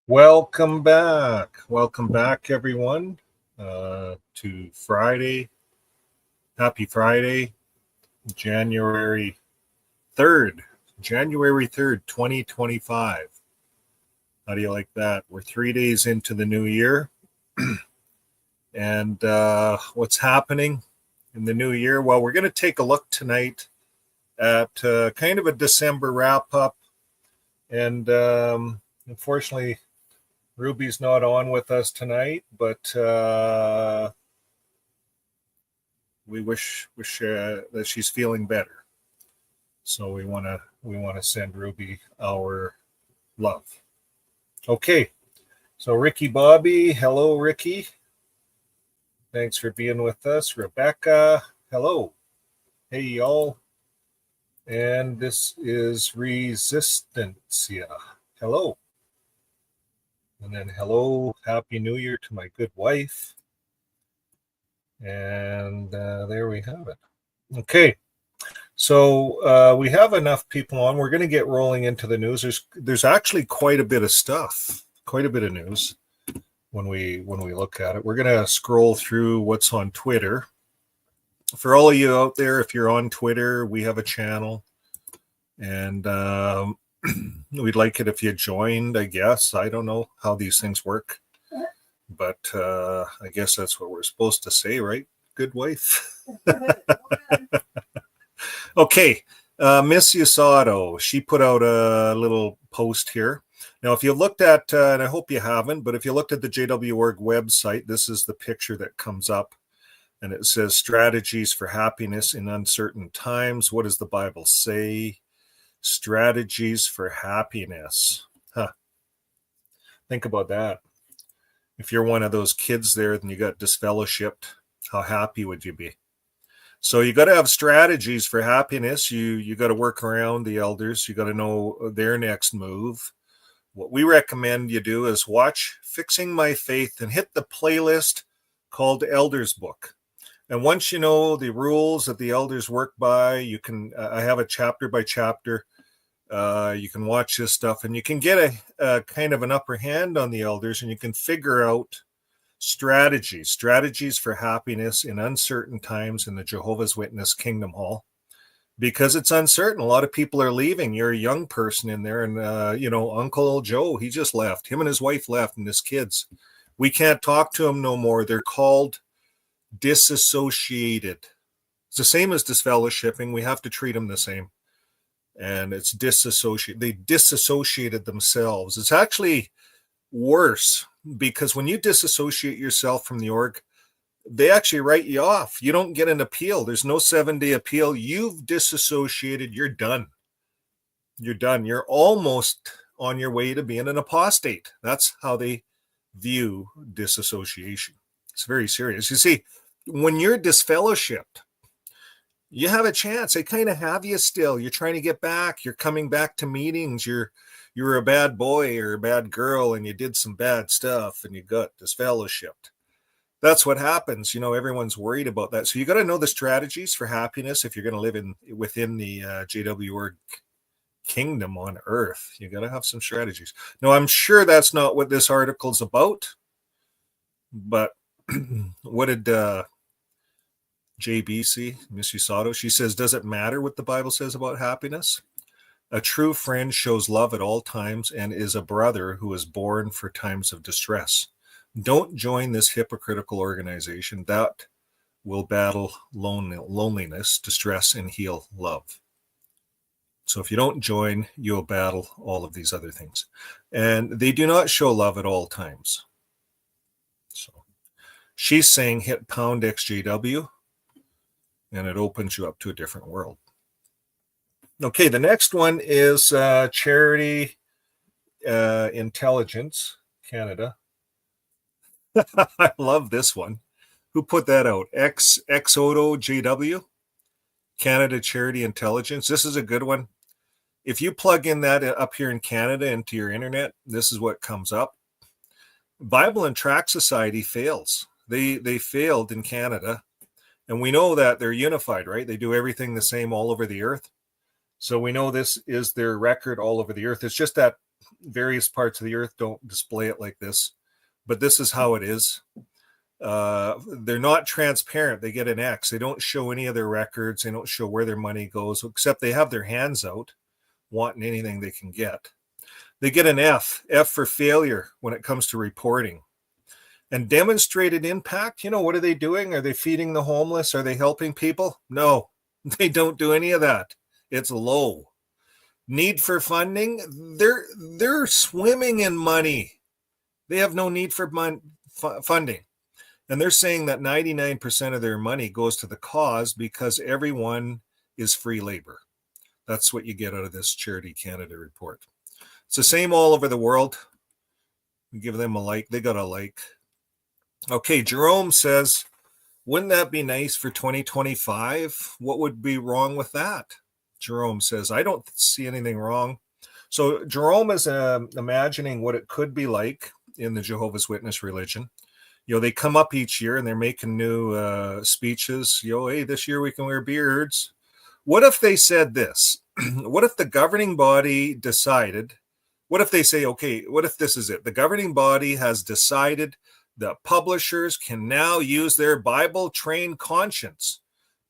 Welcome back. Welcome back, everyone, to Friday. Happy Friday, January 3rd. January 3rd, 2025. How do you like that? We're 3 days into the new year. And what's happening in the new year? Well, we're going to take a look tonight at kind of a December wrap-up. And unfortunately, Ruby's not on with us tonight, but we wish that she's feeling better. So we want to send Ruby our love. Okay, so Ricky Bobby, hello Ricky. Thanks for being with us. Rebecca, hello. Hey y'all. And this is Resistencia. Hello. And then hello, Happy New Year to my good wife. And there we have it. Okay, so we have enough people on. We're going to get rolling into the news. There's actually quite a bit of stuff, quite a bit of news when we look at it. We're going to scroll through what's on Twitter. For all of you out there, if you're on Twitter, we have a channel. And we'd like it if you joined, I guess. I don't know how these things work, but I guess that's what we're supposed to say, right? Good wife. Okay, Miss Usato, she put out a little post here. Now, if you looked at, and I hope you haven't, but if you looked at the JW.org website, this is the picture that comes up, and it says strategies for happiness in uncertain times. What does the Bible say? Strategies for happiness. Think about that. If you're one of those kids there and you got disfellowshipped, how happy would you be? So you got to have strategies for happiness. You got to work around the elders. You got to know their next move. What we recommend you do is watch Fixing My Faith and hit the playlist called Elders Book. And once you know the rules that the elders work by, you can, I have a chapter by chapter. You can watch this stuff and you can get a kind of an upper hand on the elders, and you can figure out strategies for happiness in uncertain times in the Jehovah's Witness Kingdom Hall, because it's uncertain. A lot of people are leaving. You're a young person in there, and Uncle Joe, he just left. Him and his wife left, and his kids. We can't talk to them no more. They're called disassociated. It's the same as disfellowshipping. We have to treat them the same. And it's disassociated. They disassociated themselves. It's actually worse, because when you disassociate yourself from the org, they actually write you off. You don't get an appeal. There's no 7-day appeal. You've disassociated. You're done. You're done. You're almost on your way to being an apostate. That's how they view disassociation. It's very serious. You see, when you're disfellowshipped, you have a chance. They kind of have you still. You're trying to get back. You're coming back to meetings. You're a bad boy or a bad girl, and you did some bad stuff, and you got disfellowshipped. That's what happens. Everyone's worried about that. So you got to know the strategies for happiness if you're going to live within the JW.org kingdom on earth. You got to have some strategies. Now, I'm sure that's not what this article's about, but what did JBC, Miss Usato, she says, does it matter what the Bible says about happiness? A true friend shows love at all times and is a brother who is born for times of distress. Don't join this hypocritical organization that will battle loneliness, distress, and heal love. So if you don't join, you'll battle all of these other things. And they do not show love at all times. So she's saying hit pound XJW, and it opens you up to a different world. Okay, the next one is Charity Intelligence Canada. I love this one. Who put that out? Exodo JW, Canada Charity Intelligence. This is a good one. If you plug in that up here in Canada into your internet, this is what comes up. Bible and Tract Society fails. They failed in Canada. And we know that they're unified, right? They do everything the same all over the earth. So we know this is their record all over the earth. It's just that various parts of the earth don't display it like this, but this is how it is. They're not transparent. They get an X. They don't show any of their records. They don't show where their money goes, except they have their hands out wanting anything they can get. They get an F for failure when it comes to reporting. And demonstrated impact, what are they doing? Are they feeding the homeless? Are they helping people? No, they don't do any of that. It's low. Need for funding? They're swimming in money. They have no need for funding. And they're saying that 99% of their money goes to the cause because everyone is free labor. That's what you get out of this Charity Canada report. It's the same all over the world. We give them a like. They got a like. Okay, Jerome says, wouldn't that be nice for 2025? What would be wrong with that? Jerome says, I don't see anything wrong. So Jerome is imagining what it could be like in the Jehovah's Witness religion. They come up each year and they're making new speeches. Hey, this year we can wear beards. What if they said this? What if the governing body decided, what if they say, okay, what if this is it? The governing body has decided that publishers can now use their Bible-trained conscience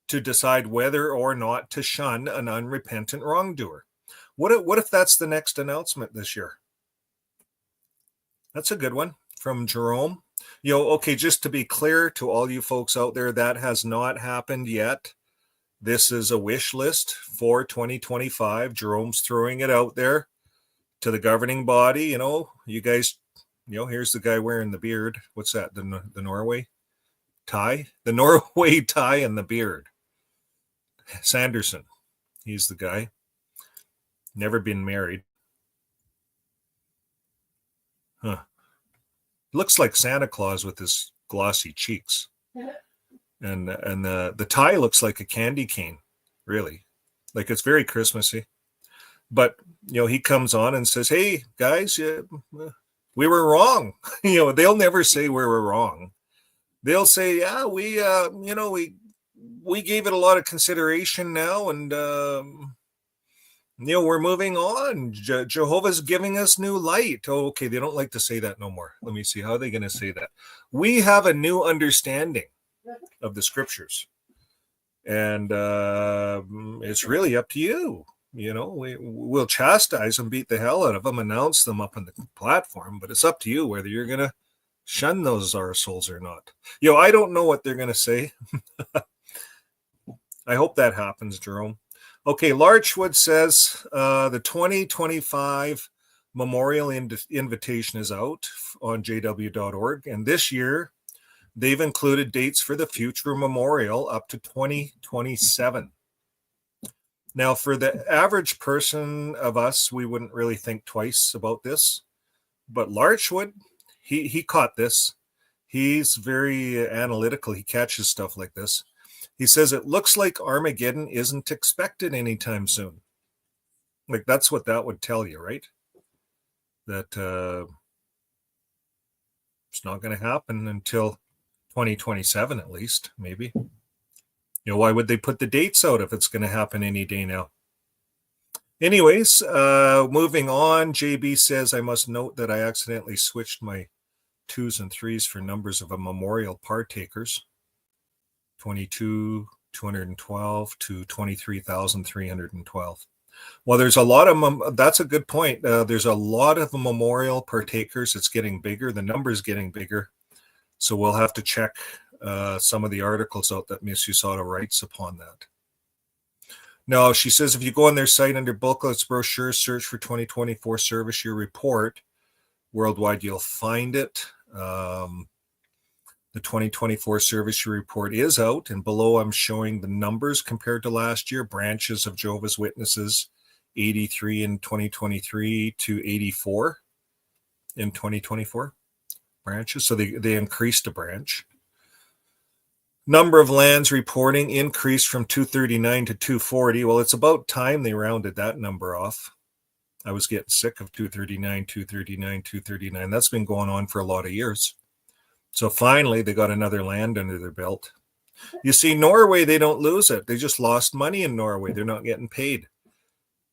to decide whether or not to shun an unrepentant wrongdoer. What if that's the next announcement this year? That's a good one from Jerome. Okay, just to be clear to all you folks out there, that has not happened yet. This is a wish list for 2025. Jerome's throwing it out there to the governing body. You guys, here's the guy wearing the beard. What's that? The Norway tie? The Norway tie and the beard. Sanderson. He's the guy. Never been married. Huh. Looks like Santa Claus with his glossy cheeks. And the tie looks like a candy cane, really. Like it's very Christmassy. But, he comes on and says, hey, guys, we were wrong. They'll never say we were wrong. They'll say, yeah, we gave it a lot of consideration now, and we're moving on. Jehovah's giving us new light. Oh, okay, they don't like to say that no more. Let me see, how are they going to say that? We have a new understanding of the scriptures, and it's really up to you. We'll chastise them, beat the hell out of them, announce them up on the platform, but it's up to you whether you're going to shun those arseholes or not. I don't know what they're going to say. I hope that happens, Jerome. Okay, Larchwood says the 2025 Memorial Invitation is out on jw.org, and this year they've included dates for the future memorial up to 2027. Now, for the average person of us, we wouldn't really think twice about this, but Larchwood, he caught this. He's very analytical. He catches stuff like this. He says it looks like Armageddon isn't expected anytime soon. Like, that's what that would tell you, right? That it's not going to happen until 2027 at least, maybe. Why would they put the dates out if it's going to happen any day now? Anyways, moving on, JB says, I must note that I accidentally switched my 2s and 3s for numbers of a memorial partakers. 22,212 to 23,312. Well, there's a lot of that's a good point. There's a lot of memorial partakers. It's getting bigger. The number's getting bigger. So we'll have to check some of the articles out that Miss Usada writes upon that. Now, she says if you go on their site under booklets, brochures, search for 2024 service year report worldwide, you'll find it. The 2024 service year report is out, and below I'm showing the numbers compared to last year. Branches of Jehovah's Witnesses, 83 in 2023 to 84 in 2024 branches. So they increased a branch. Number of lands reporting increased from 239 to 240. Well, it's about time they rounded that number off. I was getting sick of 239, 239, 239. That's been going on for a lot of years. So finally, they got another land under their belt. You see, Norway, they don't lose it. They just lost money in Norway. They're not getting paid.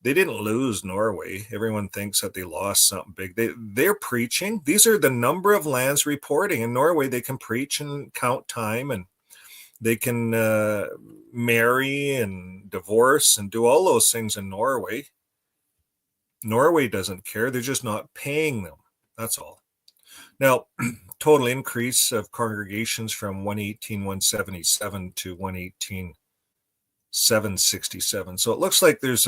They didn't lose Norway. Everyone thinks that they lost something big. They're preaching. These are the number of lands reporting. In Norway, they can preach and count time, and they can marry and divorce and do all those things in Norway. Norway doesn't care. They're just not paying them. That's all. Now, total increase of congregations from 118,177 to 118,767. So it looks like there's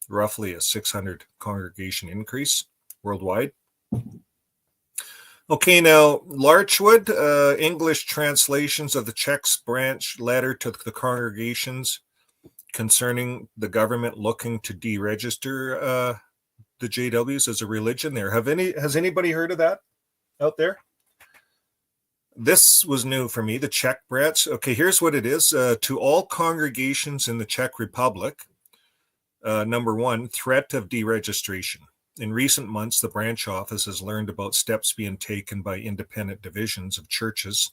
roughly a 600 congregation increase worldwide. Okay, now Larchwood, English translations of the Czech branch letter to the congregations concerning the government looking to deregister the JWs as a religion there. Has anybody heard of that out there? This was new for me, the Czech branch. Okay, here's what it is. To all congregations in the Czech Republic, number one, threat of deregistration. In recent months, the branch office has learned about steps being taken by independent divisions of churches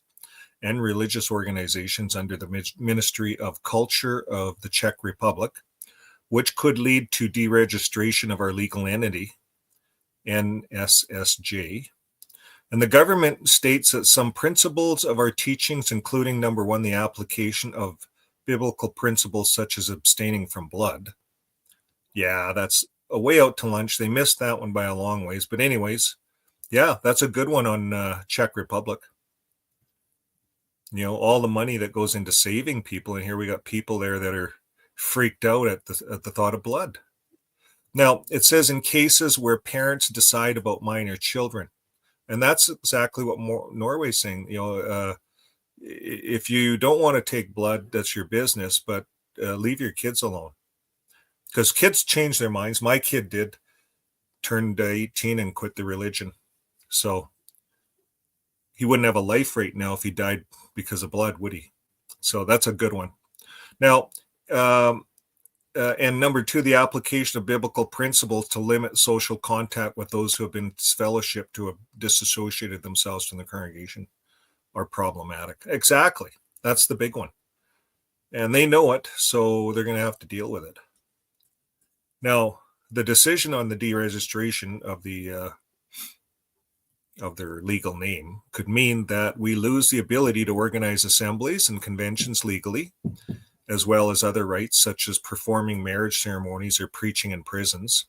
and religious organizations under the Ministry of Culture of the Czech Republic, which could lead to deregistration of our legal entity, NSSJ. And the government states that some principles of our teachings, including number one, the application of biblical principles such as abstaining from blood. Yeah, that's a way out to lunch. They missed that one by a long ways. But anyways, yeah, that's a good one on Czech Republic. You know, all the money that goes into saving people. And here we got people there that are freaked out at the thought of blood. Now, it says in cases where parents decide about minor children. And that's exactly what Norway's saying. You know, if you don't want to take blood, that's your business, but leave your kids alone. Because kids change their minds. My kid did, turned 18 and quit the religion. So he wouldn't have a life right now if he died because of blood, would he? So that's a good one. Now, and number two, the application of biblical principles to limit social contact with those who have been fellowshipped, who have disassociated themselves from the congregation, are problematic. Exactly. That's the big one. And they know it, so they're going to have to deal with it. Now, the decision on the deregistration of their legal name could mean that we lose the ability to organize assemblies and conventions legally, as well as other rights such as performing marriage ceremonies or preaching in prisons.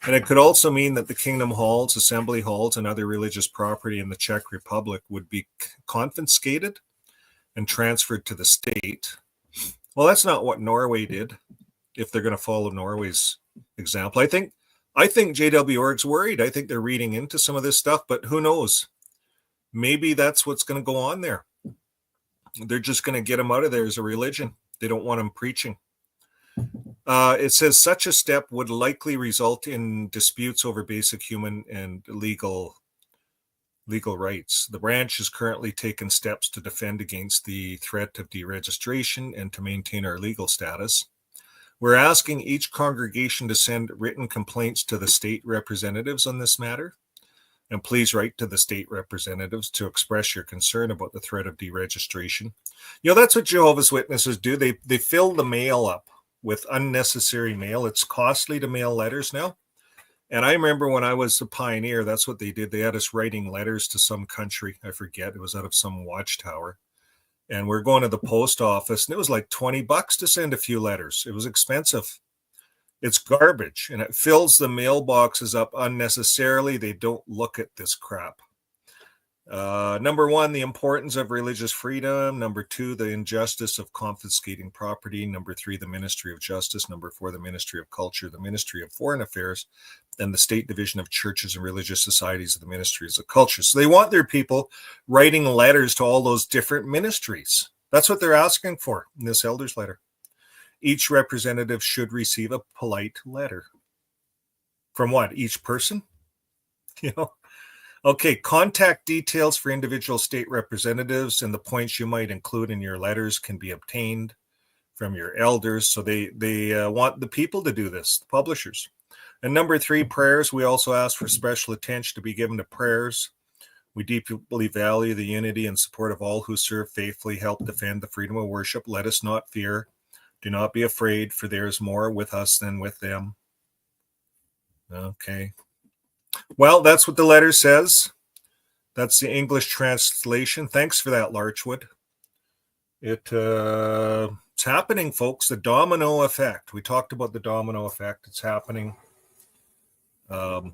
And it could also mean that the kingdom halls, assembly halls, and other religious property in the Czech Republic would be confiscated and transferred to the state. Well, that's not what Norway did, if they're going to follow Norway's example. I think JW.org's worried. I think they're reading into some of this stuff, but who knows? Maybe that's what's going to go on there. They're just going to get them out of there as a religion. They don't want them preaching. It says such a step would likely result in disputes over basic human and legal rights. The branch has currently taken steps to defend against the threat of deregistration and to maintain our legal status. We're asking each congregation to send written complaints to the state representatives on this matter. And please write to the state representatives to express your concern about the threat of deregistration. You know, that's what Jehovah's Witnesses do. They fill the mail up with unnecessary mail. It's costly to mail letters now. And I remember when I was a pioneer, that's what they did. They had us writing letters to some country. I forget. It was out of some Watchtower. And we're going to the post office, and it was like $20 to send a few letters. It was expensive. It's garbage, and it fills the mailboxes up unnecessarily. They don't look at this crap. Number one, the importance of religious freedom. Number two, the injustice of confiscating property. Number three, the Ministry of Justice. Number four, the Ministry of Culture, the Ministry of Foreign Affairs, and the State Division of Churches and Religious Societies of the Ministries of Culture. So they want their people writing letters to all those different ministries. That's what they're asking for in this elder's letter. Each representative should receive a polite letter. From what? Each person? You know? Okay, contact details for individual state representatives and the points you might include in your letters can be obtained from your elders. So they want the people to do this, the publishers. And number three, prayers. We also ask for special attention to be given to prayers. We deeply value the unity and support of all who serve faithfully, help defend the freedom of worship. Let us not fear Do not be afraid, for there is more with us than with them. Okay. Well, that's what the letter says. That's the English translation. Thanks for that, Larchwood. It's happening, folks. The domino effect. We talked about the domino effect. It's happening. Law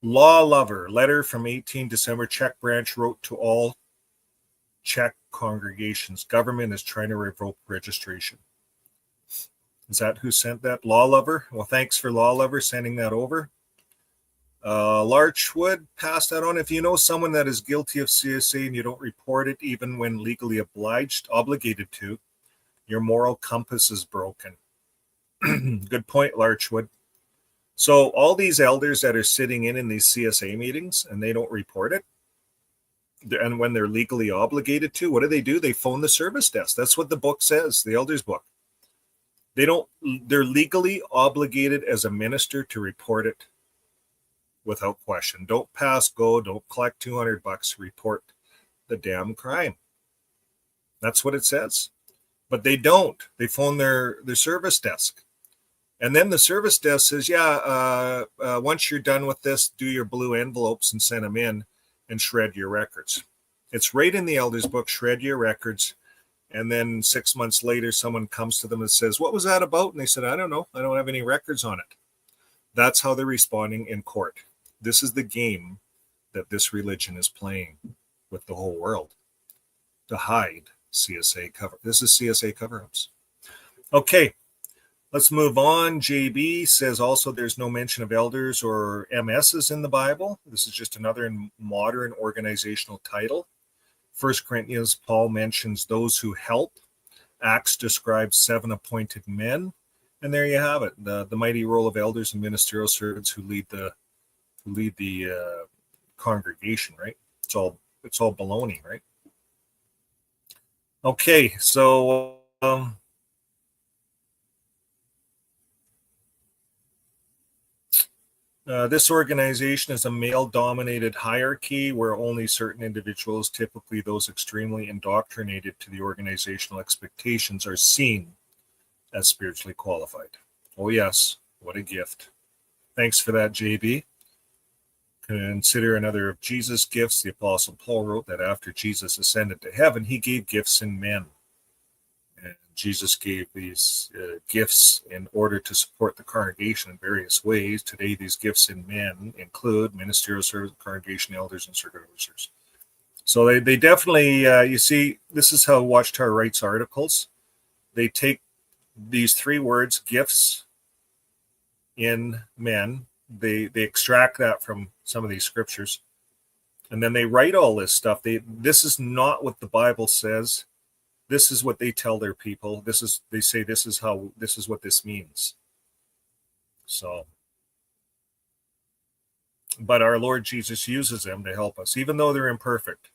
lover. Letter from 18 December. Czech branch wrote to all Czech congregations. Government is trying to revoke registration. Is that who sent that? Law lover? Well, thanks for Law lover sending that over. Larchwood, pass that on. If you know someone that is guilty of CSA and you don't report it, even when legally obligated to, your moral compass is broken. Good point, Larchwood. So all these elders that are sitting in these CSA meetings and they don't report it, and when they're legally obligated to, what do? They phone the service desk. That's what the book says, the elders book. They're legally obligated as a minister to report it without question. Don't pass go, don't collect $200, report the damn crime. That's what it says. But they don't. They phone their service desk. And then the service desk says, once you're done with this, do your blue envelopes and send them in and shred your records. It's right in the elders book, shred your records. And then 6 months later, someone comes to them and says, what was that about? And they said, I don't know. I don't have any records on it. That's how they're responding in court. This is the game that this religion is playing with the whole world to hide CSA cover. This is CSA cover-ups. Okay, let's move on. JB says also there's no mention of elders or MSs in the Bible. This is just another modern organizational title. 1 Corinthians, Paul mentions those who help. Acts describes 7 appointed men. And there you have it, the mighty role of elders and ministerial servants who lead the congregation, right? It's all baloney, right? Okay, so this organization is a male-dominated hierarchy where only certain individuals, typically those extremely indoctrinated to the organizational expectations, are seen as spiritually qualified. Oh yes, what a gift. Thanks for that, JB. Consider another of Jesus' gifts. The Apostle Paul wrote that after Jesus ascended to heaven, he gave gifts in men. And Jesus gave these gifts in order to support the congregation in various ways. Today, these gifts in men include ministerial service, congregation elders, and circuit officers. So they definitely, you see, this is how Watchtower writes articles. They take these 3 words, gifts in men, they extract that from some of these scriptures, and then they write all this stuff. This is not what the Bible says. This is what they tell their people. They say this is what this means. So, but our Lord Jesus uses them to help us, even though they're imperfect.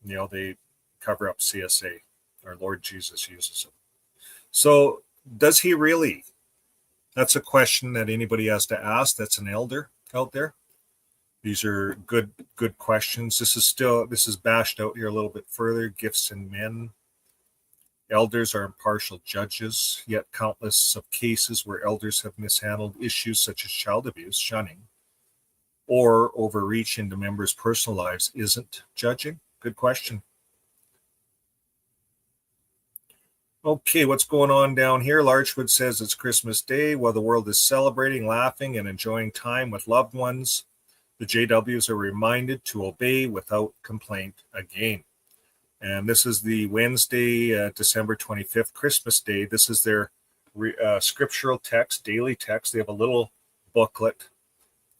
They cover up CSA. Our Lord Jesus uses them. So, does he really? That's a question that anybody has to ask. That's an elder out there. These are good questions. This is bashed out here a little bit further. Gifts in men. Elders are impartial judges, yet countless of cases where elders have mishandled issues such as child abuse, shunning, or overreach into members' personal lives isn't judging. Good question. Okay, what's going on down here? Larchwood says it's Christmas Day while the world is celebrating, laughing, and enjoying time with loved ones. The JWs are reminded to obey without complaint again. And this is the Wednesday, December 25th, Christmas Day. This is their scriptural text, daily text. They have a little booklet.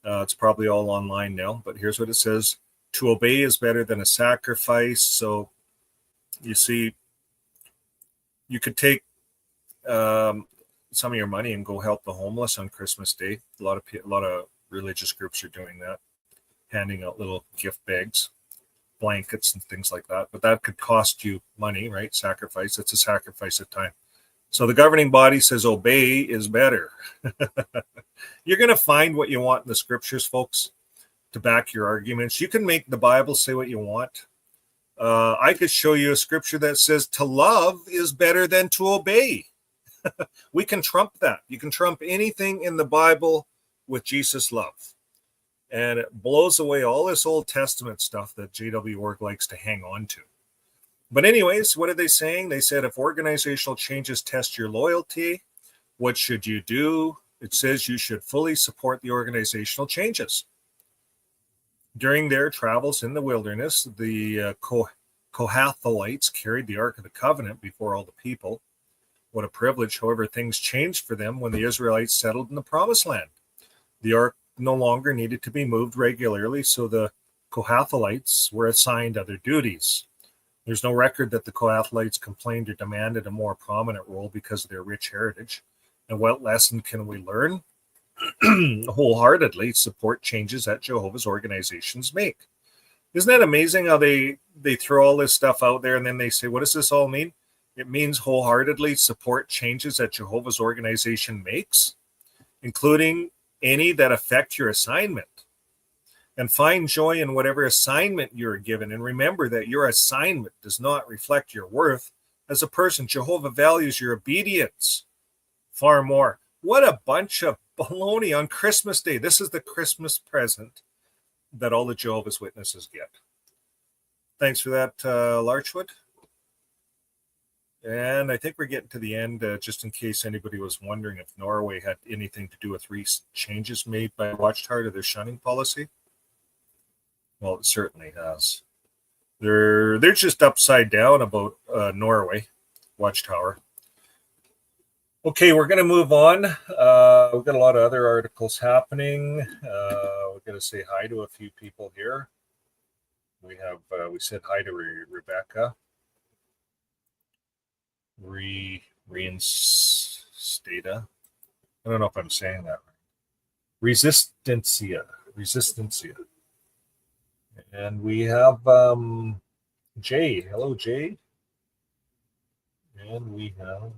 It's probably all online now, but here's what it says. To obey is better than a sacrifice. So you see, you could take some of your money and go help the homeless on Christmas Day. A lot of religious groups are doing that, handing out little gift bags, blankets and things like that. But that could cost you money, right? Sacrifice. It's a sacrifice of time. So the governing body says obey is better. You're going to find what you want in the scriptures, folks, to back your arguments. You can make the Bible say what you want, I could show you a scripture that says to love is better than to obey. We can trump that. You can trump anything in the Bible with Jesus' love. And it blows away all this Old Testament stuff that J.W. Org likes to hang on to. But anyways, what are they saying? They said if organizational changes test your loyalty, what should you do? It says you should fully support the organizational changes. During their travels in the wilderness, the Kohathalites carried the Ark of the Covenant before all the people. What a privilege. However, things changed for them when the Israelites settled in the Promised Land. The Ark no longer needed to be moved regularly, so the Kohathalites were assigned other duties. There's no record that the Kohathalites complained or demanded a more prominent role because of their rich heritage. And what lesson can we learn? Wholeheartedly support changes that Jehovah's organizations make. Isn't that amazing how they throw all this stuff out there and then they say, what does this all mean? It means wholeheartedly support changes that Jehovah's organization makes, including any that affect your assignment. And find joy in whatever assignment you're given. And remember that your assignment does not reflect your worth as a person. Jehovah values your obedience far more. What a bunch of baloney on Christmas Day. This is the Christmas present that all the Jehovah's Witnesses get. Thanks for that, Larchwood. And I think we're getting to the end, just in case anybody was wondering if Norway had anything to do with recent changes made by Watchtower to their shunning policy. Well, it certainly has. They're just upside down about Norway, Watchtower. Okay, we're going to move on. We've got a lot of other articles happening. We're going to say hi to a few people here. We said hi to Rebecca. Reinstata. I don't know if I'm saying that right. Resistencia. And we have Jay. Hello, Jay. And we have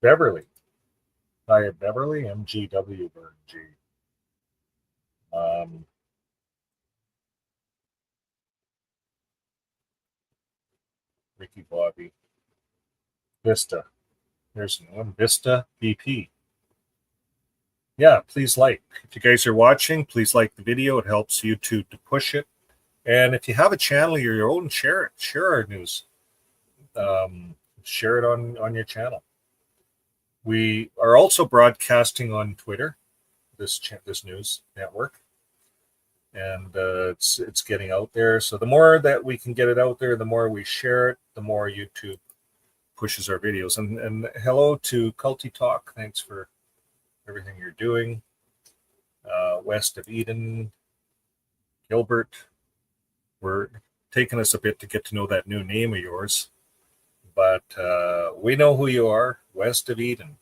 Beverly. Hi, Beverly. MGW Bird G. Ricky Bobby. Vista. There's one. Vista BP. Yeah, please like. If you guys are watching, please like the video. It helps YouTube to push it. And if you have a channel of your own, share it. Share our news. Share it on your channel. We are also broadcasting on Twitter, this news network, and it's getting out there. So the more that we can get it out there, the more we share it, the more YouTube pushes our videos. And hello to Culty Talk. Thanks for everything you're doing. West of Eden, Gilbert. We're taking us a bit to get to know that new name of yours, but we know who you are. West of Eden.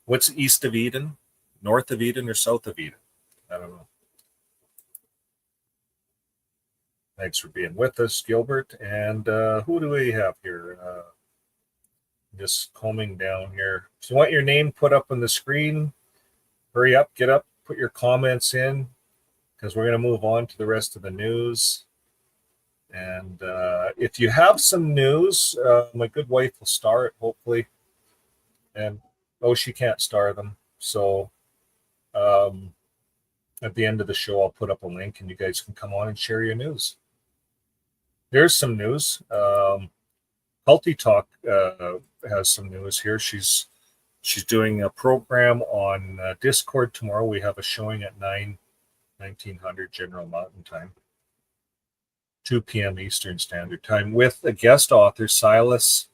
What's east of Eden? North of Eden or south of Eden? I don't know. Thanks for being with us, Gilbert. And who do we have here? Just combing down here. If you want your name put up on the screen, hurry up, get up, put your comments in, because we're going to move on to the rest of the news. And if you have some news, my good wife will star it, hopefully. And, she can't star them. So at the end of the show, I'll put up a link and you guys can come on and share your news. There's some news. Culty Talk has some news here. She's doing a program on Discord tomorrow. We have a showing at 1900 General Mountain Time, 2 p.m. Eastern Standard Time, with a guest author, Silas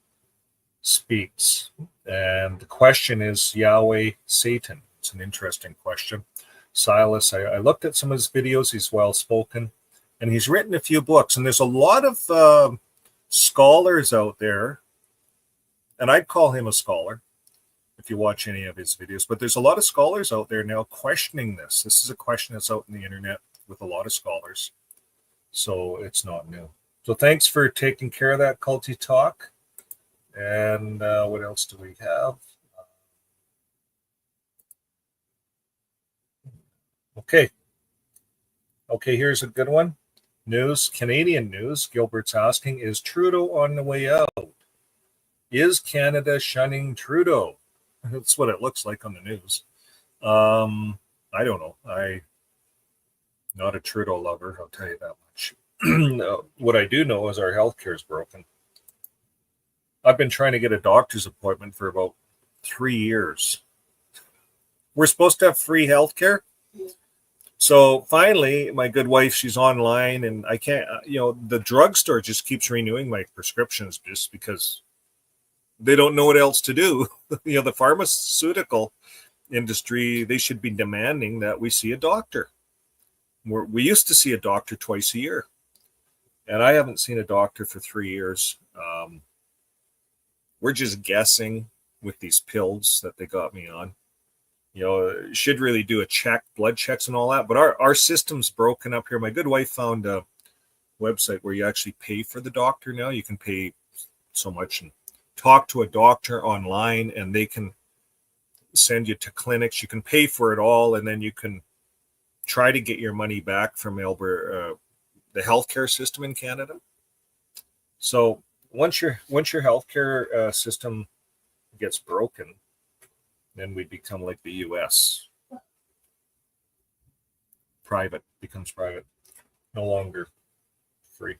Speaks. And the question is Yahweh, Satan. It's an interesting question. Silas, I looked at some of his videos. He's well-spoken, and he's written a few books. And there's a lot of scholars out there, and I'd call him a scholar if you watch any of his videos. But there's a lot of scholars out there now questioning this. This is a question that's out in the internet with a lot of scholars. So it's not new. So thanks for taking care of that, Culty Talk. And what else do we have? Okay, here's a good one. News, Canadian news. Gilbert's asking, is Trudeau on the way out? Is Canada shunning Trudeau? That's what it looks like on the news. I don't know. I'm not a Trudeau lover, I'll tell you that much. What I do know is our healthcare is broken. I've been trying to get a doctor's appointment for about 3 years. We're supposed to have free healthcare. So finally, my good wife, she's online, and I can't, the drugstore just keeps renewing my prescriptions just because they don't know what else to do. The pharmaceutical industry, they should be demanding that we see a doctor. We used to see a doctor twice a year, and I haven't seen a doctor for 3 years. We're just guessing with these pills that they got me on. Should really do a check, blood checks and all that. But our system's broken up here. My good wife found a website where you actually pay for the doctor now. You can pay so much and talk to a doctor online, and they can send you to clinics. You can pay for it all, and then you can try to get your money back from Alberta, the healthcare system in Canada. So once your healthcare system gets broken, then we become like the US. Becomes private, no longer free.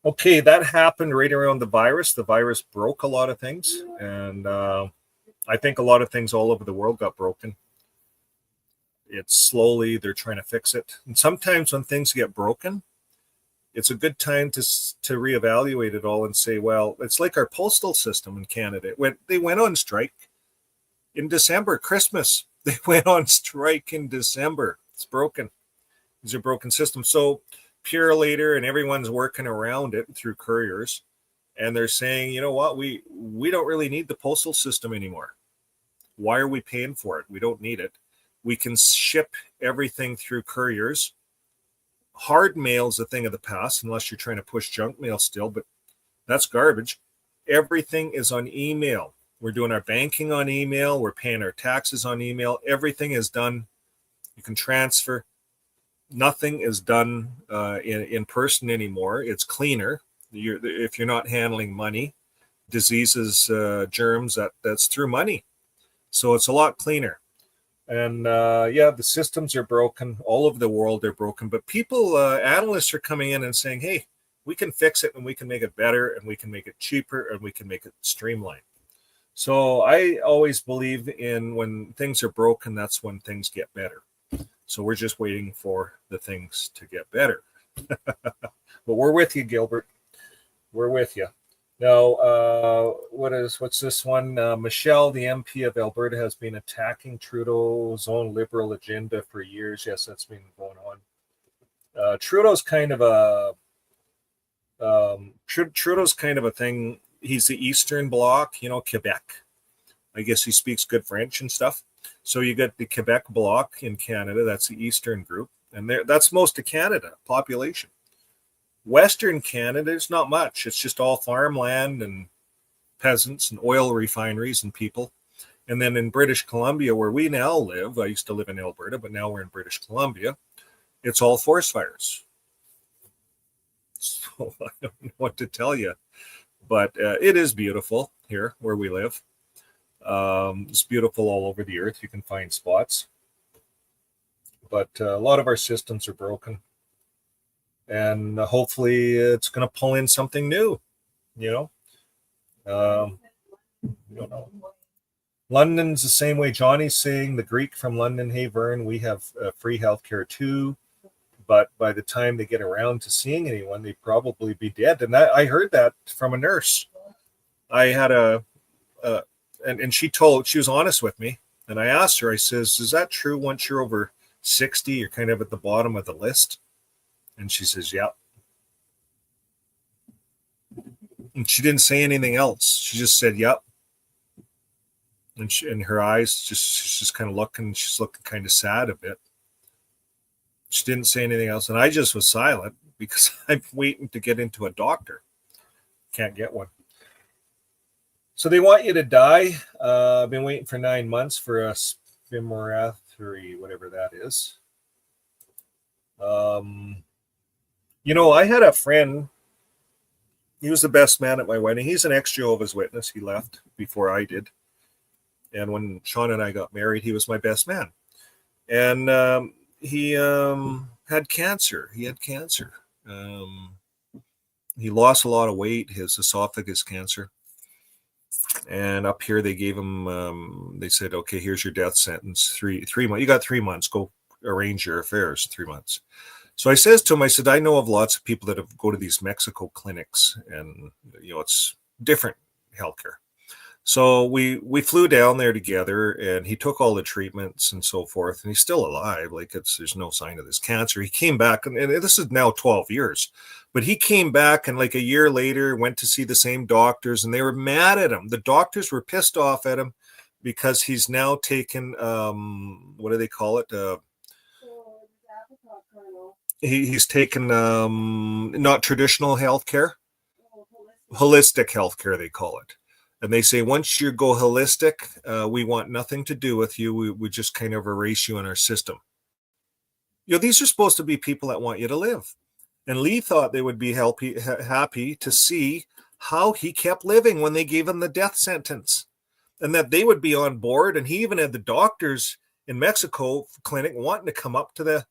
Okay, that happened right around the virus. The virus broke a lot of things, and I think a lot of things all over the world got broken. It's slowly, they're trying to fix it. And sometimes when things get broken, it's a good time to reevaluate it all and say, well, it's like our postal system in Canada. They went on strike in December, Christmas. They went on strike in December. It's broken. These are broken systems. So Purelator and everyone's working around it through couriers. And they're saying, you know what, we don't really need the postal system anymore. Why are we paying for it? We don't need it. We can ship everything through couriers. Hard mail is a thing of the past, unless you're trying to push junk mail still, but that's garbage. Everything is on email. We're doing our banking on email. We're paying our taxes on email. Everything is done. You can transfer. Nothing is done in person anymore. It's cleaner. If you're not handling money, diseases, germs, that's through money. So it's a lot cleaner. And the systems are broken. All over the world they're broken. But people, analysts are coming in and saying, hey, we can fix it and we can make it better and we can make it cheaper and we can make it streamlined. So I always believe in when things are broken, that's when things get better. So we're just waiting for the things to get better. But we're with you, Gilbert. We're with you. Now, what's this one? Michelle, the MP of Alberta, has been attacking Trudeau's own liberal agenda for years. Yes, that's been going on. Trudeau's kind of a thing. He's the Eastern Bloc, Quebec. I guess he speaks good French and stuff. So you get the Quebec Bloc in Canada. That's the Eastern group. And that's most of Canada population. Western Canada, there's not much. It's just all farmland and peasants and oil refineries and people. And then in British Columbia, where we now live, I used to live in Alberta, but now we're in British Columbia, it's all forest fires. So I don't know what to tell you. But it is beautiful here where we live. It's beautiful all over the earth. You can find spots. But a lot of our systems are broken. And hopefully it's going to pull in something new, I don't know. London's the same way. Johnny's saying, the Greek from London, hey, Vern, we have free healthcare too. But by the time they get around to seeing anyone, they'd probably be dead. And I heard that from a nurse. I had and she was honest with me. And I asked her, I says, is that true? Once you're over 60, you're kind of at the bottom of the list. And she says, yeah. And she didn't say anything else. She just said, yep. And her eyes, she's just kind of looking, she's looking kind of sad a bit. She didn't say anything else. And I just was silent because I'm waiting to get into a doctor. Can't get one. So they want you to die. I've been waiting for 9 months for a spirometry, whatever that is. I had a friend. He was the best man at my wedding. He's an ex-Jehovah's Witness. He left before I did. And when Sean and I got married, he was my best man. And he had cancer. He had cancer. He lost a lot of weight, his esophagus cancer. And up here, they gave him, they said, okay, here's your death sentence. Three months. You got 3 months. Go arrange your affairs. 3 months. So I says to him, I said, I know of lots of people that have go to these Mexico clinics, and it's different healthcare. So we flew down there together, and he took all the treatments and so forth, and he's still alive. Like there's no sign of this cancer. He came back, and this is now 12 years, but he came back, and like a year later went to see the same doctors, and they were mad at him. The doctors were pissed off at him because he's now taken what do they call it? He's taken not traditional healthcare, holistic healthcare they call it. And they say, once you go holistic, we want nothing to do with you. We just kind of erase you in our system. These are supposed to be people that want you to live. And Lee thought they would be happy to see how he kept living when they gave him the death sentence, and that they would be on board. And he even had the doctors in Mexico clinic wanting to come up to the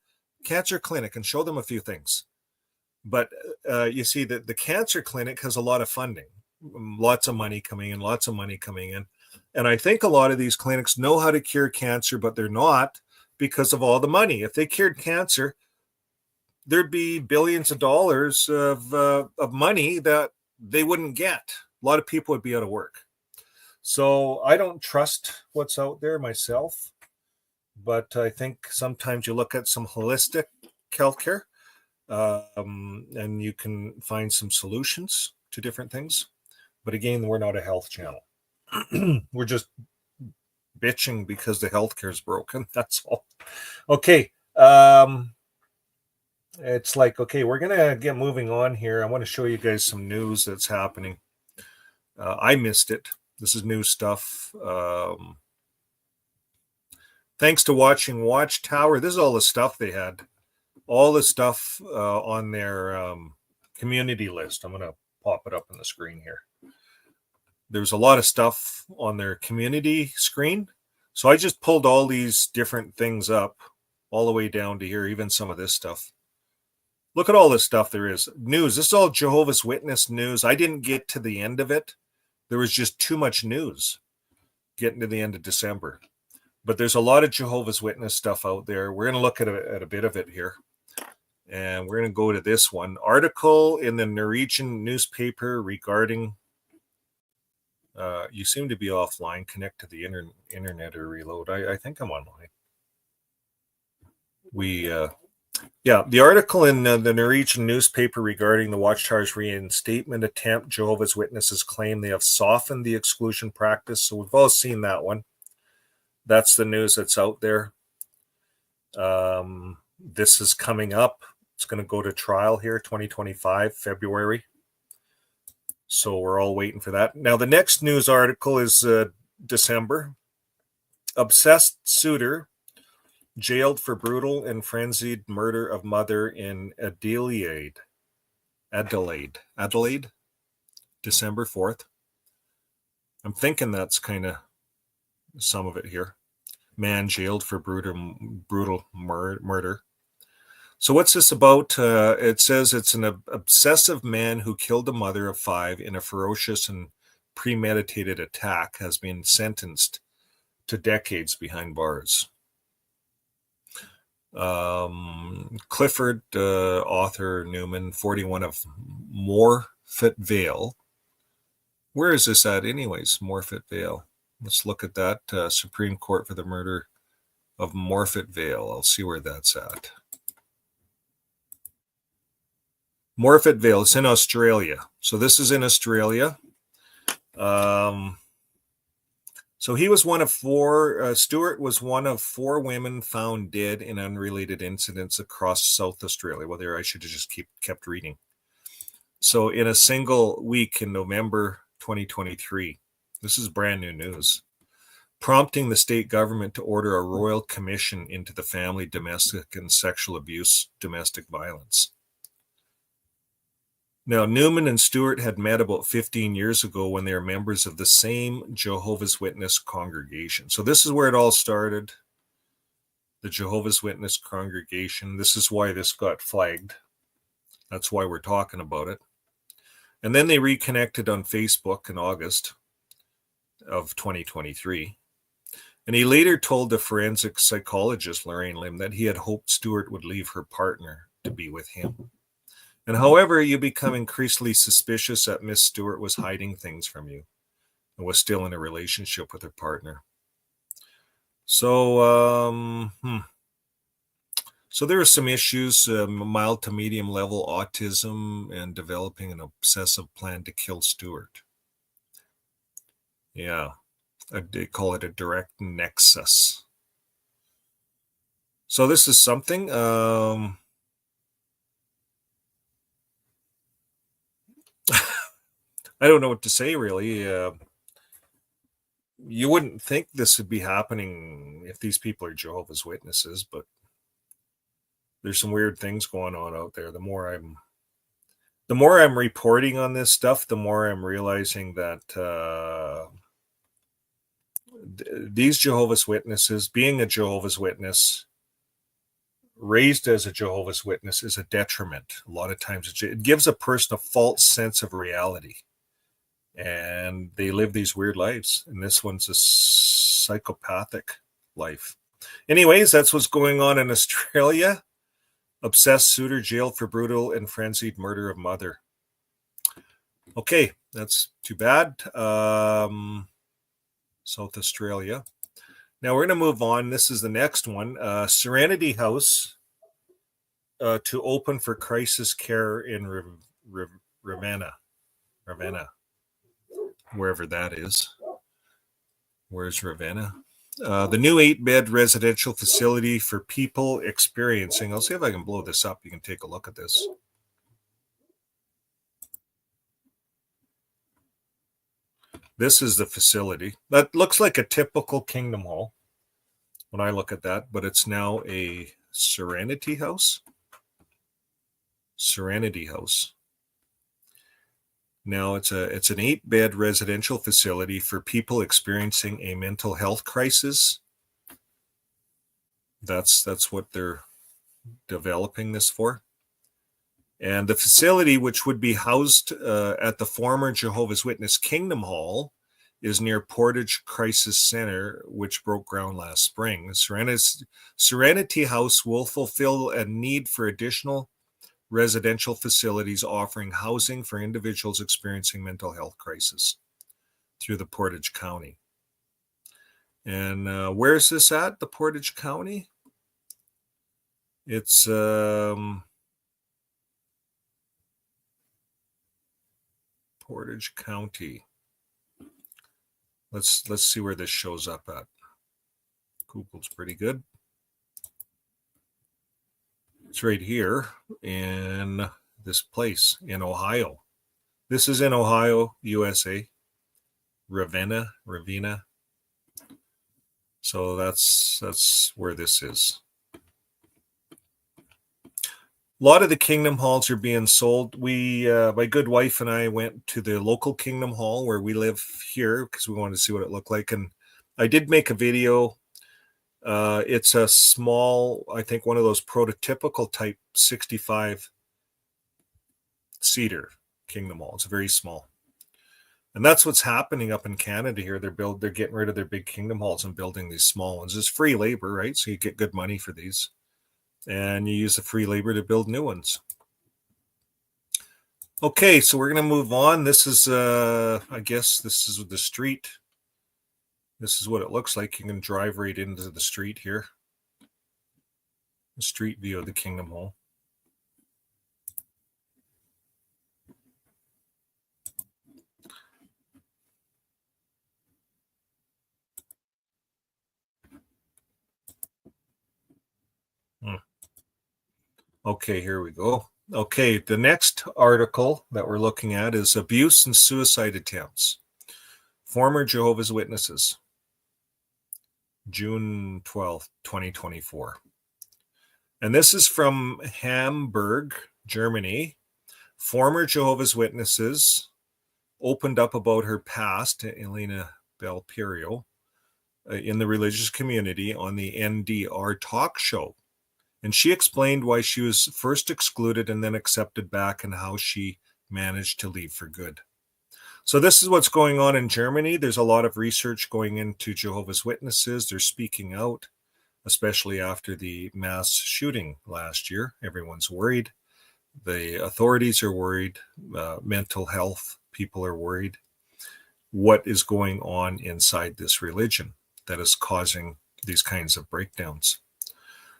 cancer clinic and show them a few things. But you see that the cancer clinic has a lot of funding. Lots of money coming in. And I think a lot of these clinics know how to cure cancer, but they're not because of all the money. If they cured cancer, there'd be billions of dollars of money that they wouldn't get. A lot of people would be out of work. So I don't trust what's out there myself, but I think sometimes you look at some holistic healthcare, and you can find some solutions to different things. But again, we're not a health channel. We're just bitching because the healthcare is broken. That's all. Okay. It's like, okay, we're going to get moving on here. I want to show you guys some news that's happening. I missed it. This is new stuff. Thanks to watching Watchtower. This is all the stuff they had. All the stuff on their community list. I'm going to pop it up on the screen here. There's a lot of stuff on their community screen. So I just pulled all these different things up all the way down to here, even some of this stuff. Look at all this stuff there is. News. This is all Jehovah's Witness news. I didn't get to the end of it. There was just too much news getting to the end of December. But there's a lot of Jehovah's Witness stuff out there. We're going to look at a bit of it here. And we're going to go to this one. Article in the Norwegian newspaper regarding... you seem to be offline. Connect to the internet or reload. I think I'm online. The article in the Norwegian newspaper regarding the Watchtower's reinstatement attempt, Jehovah's Witnesses claim they have softened the exclusion practice. So we've all seen that one. That's the news that's out there. This is coming up. It's going to go to trial here, 2025, February. So we're all waiting for that. Now, the next news article is December. Obsessed suitor jailed for brutal and frenzied murder of mother in Adelaide, December 4th. I'm thinking that's kind of some of it here. Man jailed for brutal murder. So what's this about? It says it's an obsessive man who killed a mother of 5 in a ferocious and premeditated attack has been sentenced to decades behind bars. Clifford, author Newman, 41 of Morfett Vale. Where is this at anyways, Morfett Vale? Let's look at that. Supreme Court for the murder of Morfett Vale. I'll see where that's at. Morfett Vale. It's in Australia. So this is in Australia. So he was one of 4. Stewart was one of 4 women found dead in unrelated incidents across South Australia. Well, there I should have just kept reading. So in a single week in November 2023, this is brand new news, prompting the state government to order a royal commission into the family, domestic and sexual abuse, domestic violence. Now, Newman and Stewart had met about 15 years ago when they were members of the same Jehovah's Witness congregation. So this is where it all started. The Jehovah's Witness congregation. This is why this got flagged. That's why we're talking about it. And then they reconnected on Facebook in August of 2023. And he later told the forensic psychologist, Lorraine Lim, that he had hoped Stewart would leave her partner to be with him. And however, you become increasingly suspicious that Miss Stewart was hiding things from you and was still in a relationship with her partner. So, so there are some issues, mild to medium level autism and developing an obsessive plan to kill Stewart. Yeah, they call it a direct nexus. So this is something. I don't know what to say, really. You wouldn't think this would be happening if these people are Jehovah's Witnesses, but there's some weird things going on out there. The more I'm reporting on this stuff, the more I'm realizing that these Jehovah's Witnesses, being a Jehovah's Witness, raised as a Jehovah's Witness, is a detriment. A lot of times it gives a person a false sense of reality. And they live these weird lives. And this one's a psychopathic life. Anyways, that's what's going on in Australia. Obsessed suitor jailed for brutal and frenzied murder of mother. Okay, that's too bad. South Australia. Now we're going to move on. This is the next one. Serenity House to open for crisis care in Ravenna. Wherever that is. Where's Ravenna? The new 8-bed residential facility for people experiencing. I'll see if I can blow this up. You can take a look at this. This is the facility. That looks like a typical Kingdom Hall when I look at that, but it's now a Serenity House. Serenity House. Now it's an 8-bed residential facility for people experiencing a mental health crisis. That's what they're developing this for. And the facility, which would be housed at the former Jehovah's Witness Kingdom Hall, is near Portage Crisis Center, which broke ground last spring. Serenity House will fulfill a need for additional residential facilities offering housing for individuals experiencing mental health crisis through the Portage County. And where's this at, the Portage County? It's Portage County. Let's see where this shows up at. Google's pretty good. It's right here in this place in Ohio. This is in Ohio, USA. Ravenna. So that's where this is. A lot of the Kingdom Halls are being sold. My good wife and I went to the local Kingdom Hall where we live here because we wanted to see what it looked like. And I did make a video. It's a small, I think one of those prototypical type 65-seater Kingdom Hall. It's very small. And that's what's happening up in Canada here. They're getting rid of their big Kingdom Halls and building these small ones. It's free labor, right? So you get good money for these. And you use the free labor to build new ones. Okay, so we're going to move on. This is, I guess this is the street. This is what it looks like. You can drive right into the street here. The street view of the Kingdom Hall. Okay, here we go. Okay, the next article that we're looking at is abuse and suicide attempts. Former Jehovah's Witnesses. June 12th, 2024. And this is from Hamburg, Germany. Former Jehovah's Witnesses opened up about her past, Elena Belperio, in the religious community on the NDR talk show. And she explained why she was first excluded and then accepted back and how she managed to leave for good. So this is what's going on in Germany. There's a lot of research going into Jehovah's Witnesses. They're speaking out, especially after the mass shooting last year. Everyone's worried. The authorities are worried. Mental health people are worried. What is going on inside this religion that is causing these kinds of breakdowns?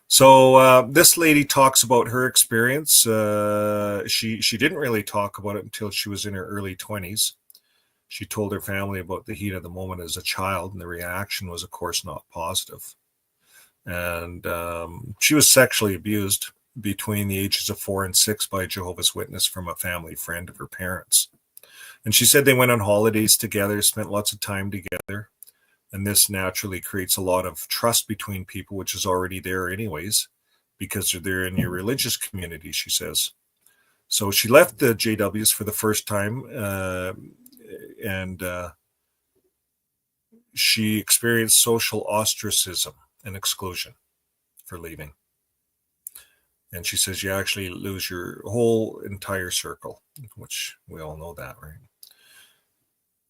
So this lady talks about her experience. She didn't really talk about it until she was in her early 20s. She told her family about the heat of the moment as a child, and the reaction was, of course, not positive. And she was sexually abused between the ages of 4 and 6 by a Jehovah's Witness from a family friend of her parents. And she said they went on holidays together, spent lots of time together. And this naturally creates a lot of trust between people, which is already there anyways, because they're in your religious community, she says. So she left the JWs for the first time, and she experienced social ostracism and exclusion for leaving. And she says you actually lose your whole entire circle, which we all know that, right?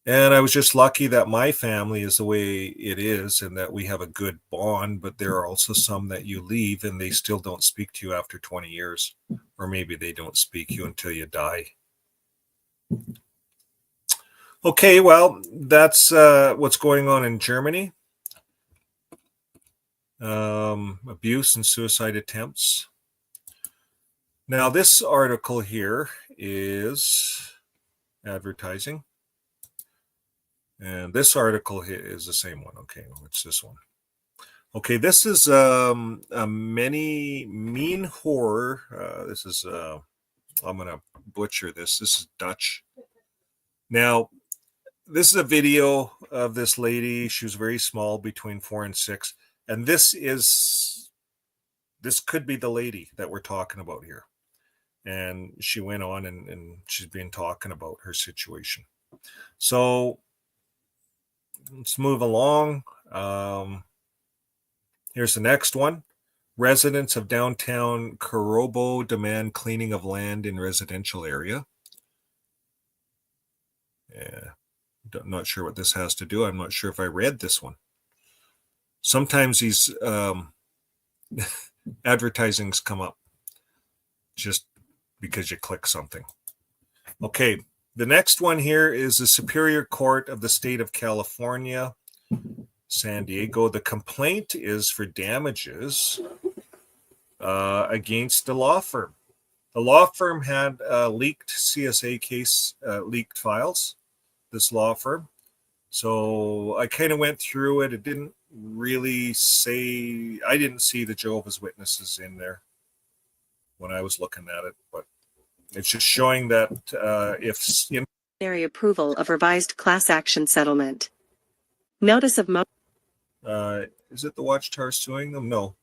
And I was just lucky that my family is the way it is and that we have a good bond, but there are also some that you leave and they still don't speak to you after 20 years, or maybe they don't speak to you until you die. Okay, well, that's what's going on in Germany. Abuse and suicide attempts. Now, this article here is advertising. And this article here is the same one. Okay, what's this one? Okay, this is a many mean horror. This is, I'm going to butcher this. This is Dutch. Now, this is a video of this lady. She was very small, between 4 and 6. And this could be the lady that we're talking about here. And she went on and she's been talking about her situation. So let's move along. Here's the next one. Residents of downtown Karobo demand cleaning of land in residential area. Yeah, not sure what this has to do. I'm not sure if I read this one. Sometimes these advertisings come up just because you click something. Okay, the next one here is the Superior Court of the State of California, San Diego. The complaint is for damages against the law firm. The law firm had leaked CSA case, leaked files, this law firm. So I kind of went through it. It didn't really say, I didn't see the Jehovah's Witnesses in there when I was looking at it, but it's just showing that if approval of revised class action settlement. Notice of is it the Watchtower suing them? No.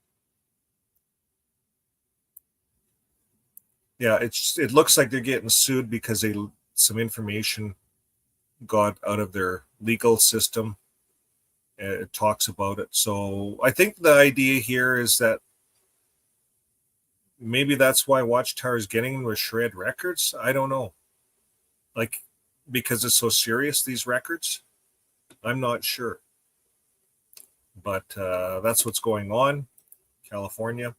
Yeah, it looks like they're getting sued because some information got out of their legal system. It talks about it. So I think the idea here is that maybe that's why Watchtower is getting them to shred records. I don't know. Like, because it's so serious, these records? I'm not sure. But that's what's going on, California.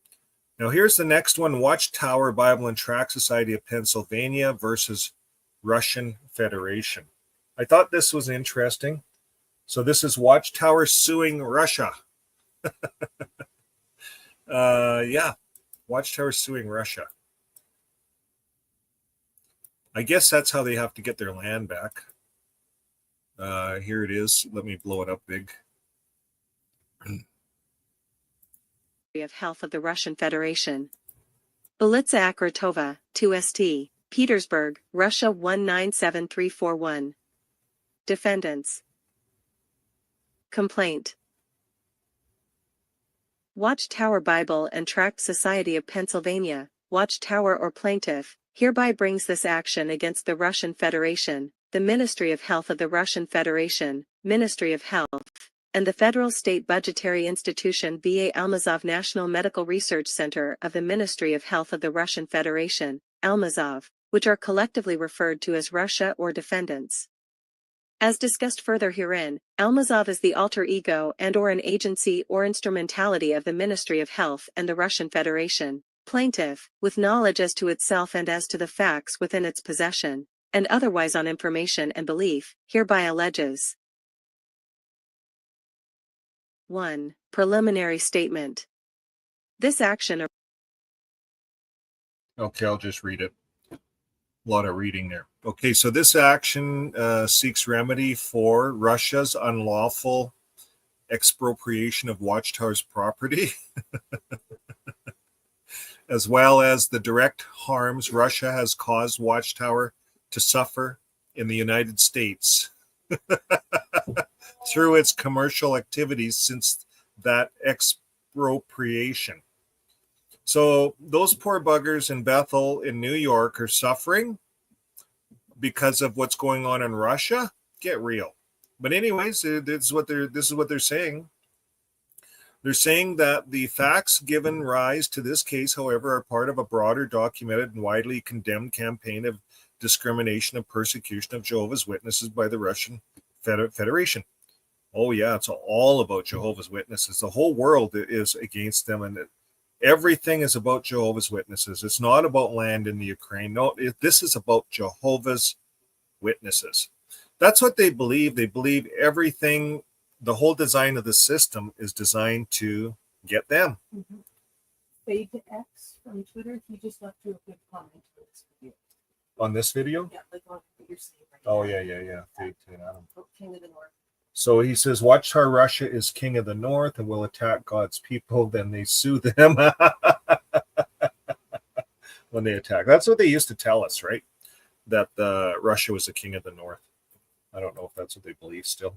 Now, here's the next one. Watchtower Bible and Tract Society of Pennsylvania versus Russian Federation. I thought this was interesting. So this is Watchtower suing Russia. Yeah, Watchtower suing Russia. I guess that's how they have to get their land back. Here it is. Let me blow it up big. of Health of the Russian Federation. Belitsa Akratova, 2st, Petersburg, Russia 197341. Defendants. Complaint. Watchtower Bible and Tract Society of Pennsylvania, Watchtower or plaintiff, hereby brings this action against the Russian Federation, the Ministry of Health of the Russian Federation, Ministry of Health, and the Federal State Budgetary Institution VA Almazov National Medical Research Center of the Ministry of Health of the Russian Federation, Almazov, which are collectively referred to as Russia or defendants. As discussed further herein, Almazov is the alter ego and/or an agency or instrumentality of the Ministry of Health and the Russian Federation, plaintiff, with knowledge as to itself and as to the facts within its possession, and otherwise on information and belief, hereby alleges. 1. Preliminary statement. This action. Okay, I'll just read it. A lot of reading there. Okay, so this action seeks remedy for Russia's unlawful expropriation of Watchtower's property, as well as the direct harms Russia has caused Watchtower to suffer in the United States through its commercial activities since that expropriation. So those poor buggers in Bethel in New York are suffering because of what's going on in Russia. Get real. But anyways, this is what they're saying. They're saying that the facts given rise to this case, however, are part of a broader, documented, and widely condemned campaign of discrimination and persecution of Jehovah's Witnesses by the Russian Federation. Oh yeah, it's all about Jehovah's Witnesses. The whole world is against them, and everything is about Jehovah's Witnesses. It's not about land in the Ukraine. No, this is about Jehovah's Witnesses. That's what they believe. They believe everything, the whole design of the system is designed to get them. Mm-hmm. Fade to X from Twitter if you just left you a good comment on this video. On this video? Yeah, like on what you're saying right Oh, now. yeah. Fade to Adam. King of the North. So he says, Watchtower Russia is king of the North and will attack God's people. Then they sue them when they attack. That's what they used to tell us, right? That Russia was the king of the North. I don't know if that's what they believe still.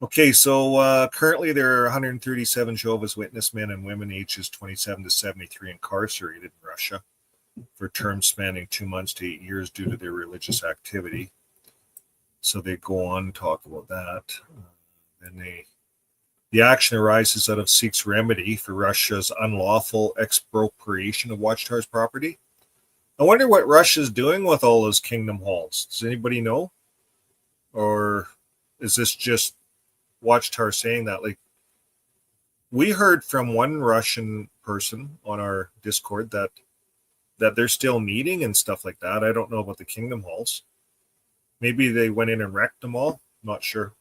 Okay, so currently there are 137 Jehovah's Witness men and women ages 27 to 73 incarcerated in Russia for terms spanning 2 months to 8 years due to their religious activity. So they go on and talk about that. The action arises out of seeks remedy for Russia's unlawful expropriation of Watchtower's property. I wonder what Russia's doing with all those kingdom halls. Does anybody know? Or is this just Watchtower saying that? Like, we heard from one Russian person on our Discord that they're still meeting and stuff like that. I don't know about the kingdom halls. Maybe they went in and wrecked them all. Not sure.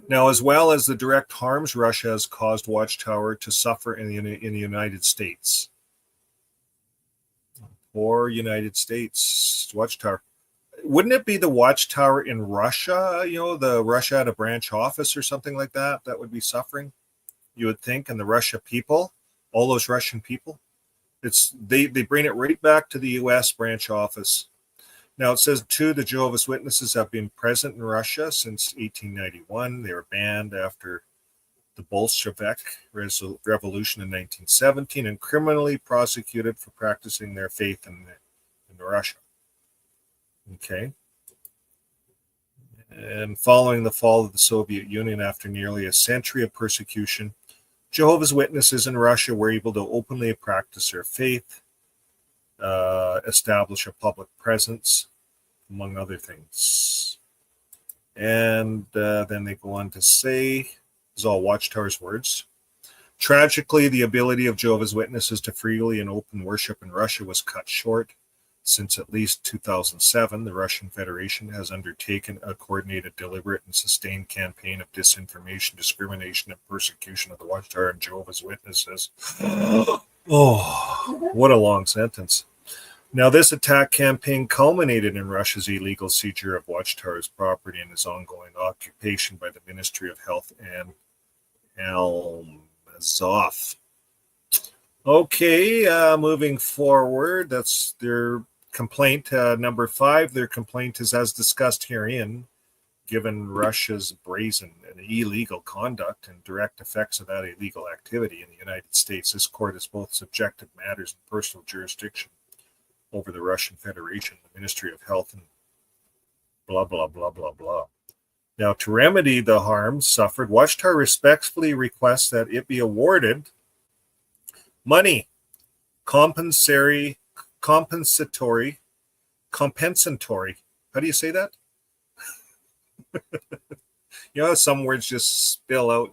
Now, as well as the direct harms Russia has caused Watchtower to suffer in the United States. Or United States Watchtower. Wouldn't it be the Watchtower in Russia? You know, the Russia at a branch office or something like that would be suffering, you would think, and the Russia people, all those Russian people. They bring it right back to the U.S. branch office. Now it says, too, the Jehovah's Witnesses have been present in Russia since 1891. They were banned after the Bolshevik Revolution in 1917 and criminally prosecuted for practicing their faith in Russia. Okay. And following the fall of the Soviet Union after nearly a century of persecution, Jehovah's Witnesses in Russia were able to openly practice their faith, establish a public presence, among other things. And then they go on to say, this is all Watchtower's words, tragically, the ability of Jehovah's Witnesses to freely and open worship in Russia was cut short. Since at least 2007, the Russian Federation has undertaken a coordinated, deliberate, and sustained campaign of disinformation, discrimination, and persecution of the Watchtower and Jehovah's Witnesses. Oh, what a long sentence. Now, this attack campaign culminated in Russia's illegal seizure of Watchtower's property and his ongoing occupation by the Ministry of Health and Almazov. Okay, moving forward, that's their complaint number 5. Their complaint is as discussed herein. given Russia's brazen and illegal conduct and direct effects of that illegal activity in the United States, this court has both subjective matters and personal jurisdiction over the Russian Federation, the Ministry of Health, and blah, blah, blah, blah, blah. Now, to remedy the harms suffered, Watchtower respectfully requests that it be awarded money, compensatory, how do you say that? You know, some words just spill out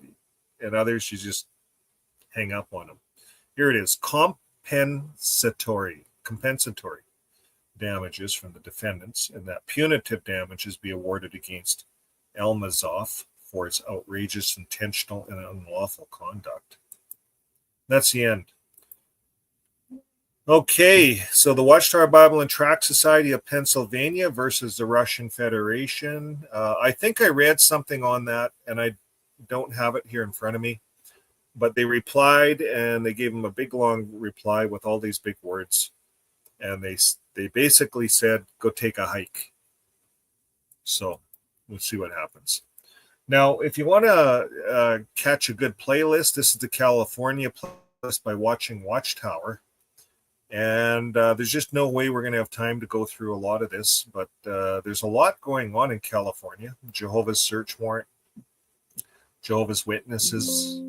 and others you just hang up on them. Here it is, compensatory damages from the defendants, and that punitive damages be awarded against Almazov for its outrageous, intentional, and unlawful conduct. That's the end. Okay, so the Watchtower Bible and Tract Society of Pennsylvania versus the Russian Federation. I think I read something on that, and I don't have it here in front of me, but they replied, and they gave them a big, long reply with all these big words, and they basically said, go take a hike. So we'll see what happens. Now, if you want to catch a good playlist, this is the California playlist by Watching Watchtower. And there's just no way we're going to have time to go through a lot of this, but there's a lot going on in California. Jehovah's Search Warrant, Jehovah's Witnesses.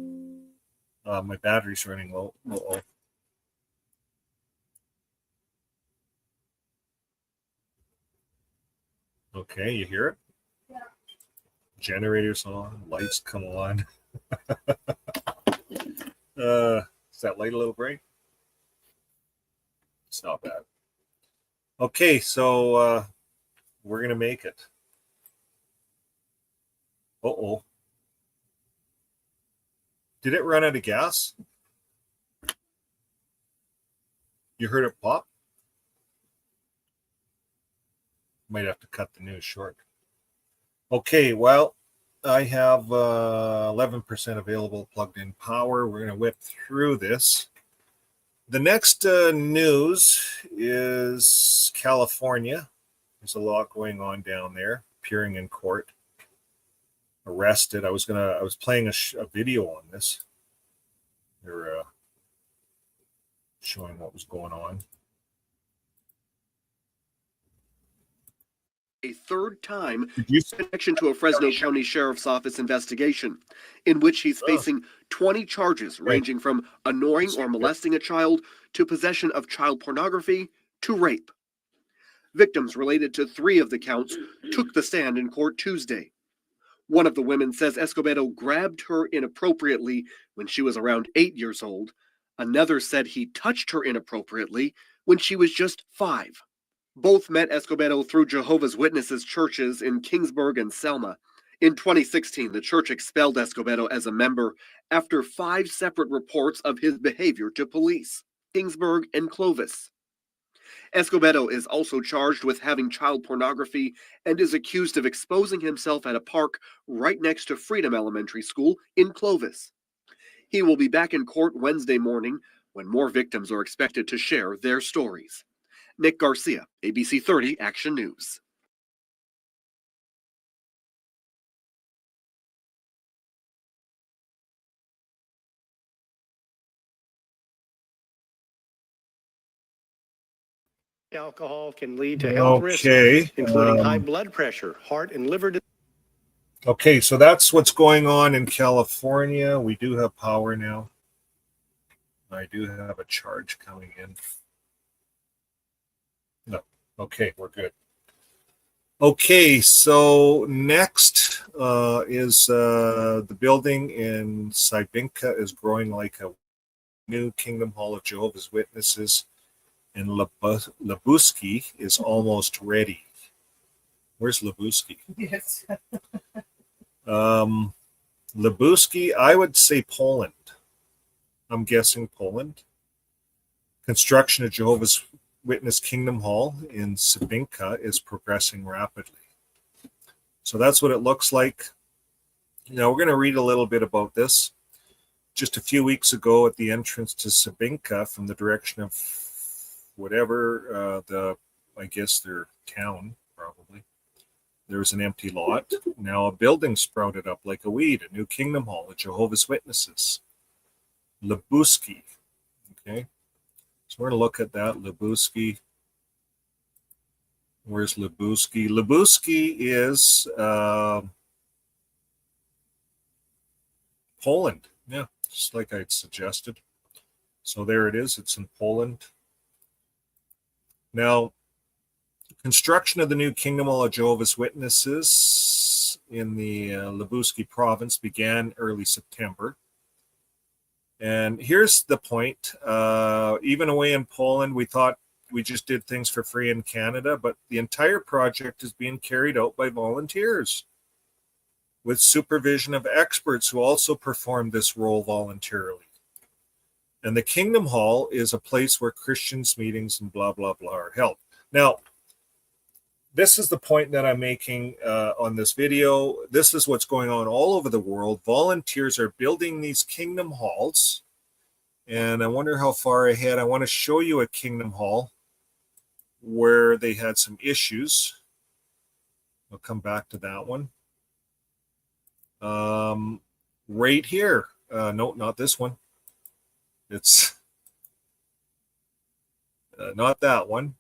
My battery's running low. Uh-oh. Okay, you hear it? Yeah. Generators on, lights come on. Is that light a little bright? It's not bad. Okay, so we're going to make it. Uh-oh. Did it run out of gas? You heard it pop? Might have to cut the news short. Okay, well, I have 11% available plugged in power. We're going to whip through this. The next news is California. There's a lot going on down there. Appearing in court, arrested. I was playing a video on this. They're showing what was going on. A third time in connection to a Fresno County Sheriff's Office investigation, in which he's facing 20 charges ranging from annoying or molesting a child to possession of child pornography to rape. Victims related to 3 of the counts took the stand in court Tuesday. One of the women says Escobedo grabbed her inappropriately when she was around 8 years old. Another said he touched her inappropriately when she was just 5. Both met Escobedo through Jehovah's Witnesses churches in Kingsburg and Selma. In 2016, the church expelled Escobedo as a member after 5 separate reports of his behavior to police, Kingsburg and Clovis. Escobedo is also charged with having child pornography and is accused of exposing himself at a park right next to Freedom Elementary School in Clovis. He will be back in court Wednesday morning when more victims are expected to share their stories. Nick Garcia, ABC 30 Action News. Alcohol can lead to health risks, including high blood pressure, heart and liver disease. Okay, so that's what's going on in California. We do have power now. I do have a charge coming in. No. Okay, we're good. Okay, so next is the building in Sybinka is growing like a new Kingdom Hall of Jehovah's Witnesses, and Labuski is almost ready. Where's Labuski? Yes. Labuski, I would say Poland. I'm guessing Poland. Construction of Jehovah's Witness Kingdom Hall in Sybinka is progressing rapidly. So that's what it looks like. Now we're going to read a little bit about this. Just a few weeks ago at the entrance to Sybinka from the direction of whatever, I guess their town probably. There was an empty lot. Now a building sprouted up like a weed, a new Kingdom Hall, a Jehovah's Witnesses. Libuski. Okay. So we're going to look at that. Libuski. Where's Libuski? Libuski is Poland. Yeah, just like I'd suggested. So there it is. It's in Poland. Now, construction of the new Kingdom Hall of Jehovah's Witnesses in the Libuski province began early September. And here's the point. Even away in Poland, we thought we just did things for free in Canada, but the entire project is being carried out by volunteers with supervision of experts who also perform this role voluntarily. And the Kingdom Hall is a place where Christians meetings and blah, blah, blah are held. Now, this is the point that I'm making on this video. This is what's going on all over the world. Volunteers are building these Kingdom Halls. And I wonder how far ahead. I want to show you a Kingdom Hall where they had some issues. I'll come back to that one. Right here. No, not this one. It's not that one.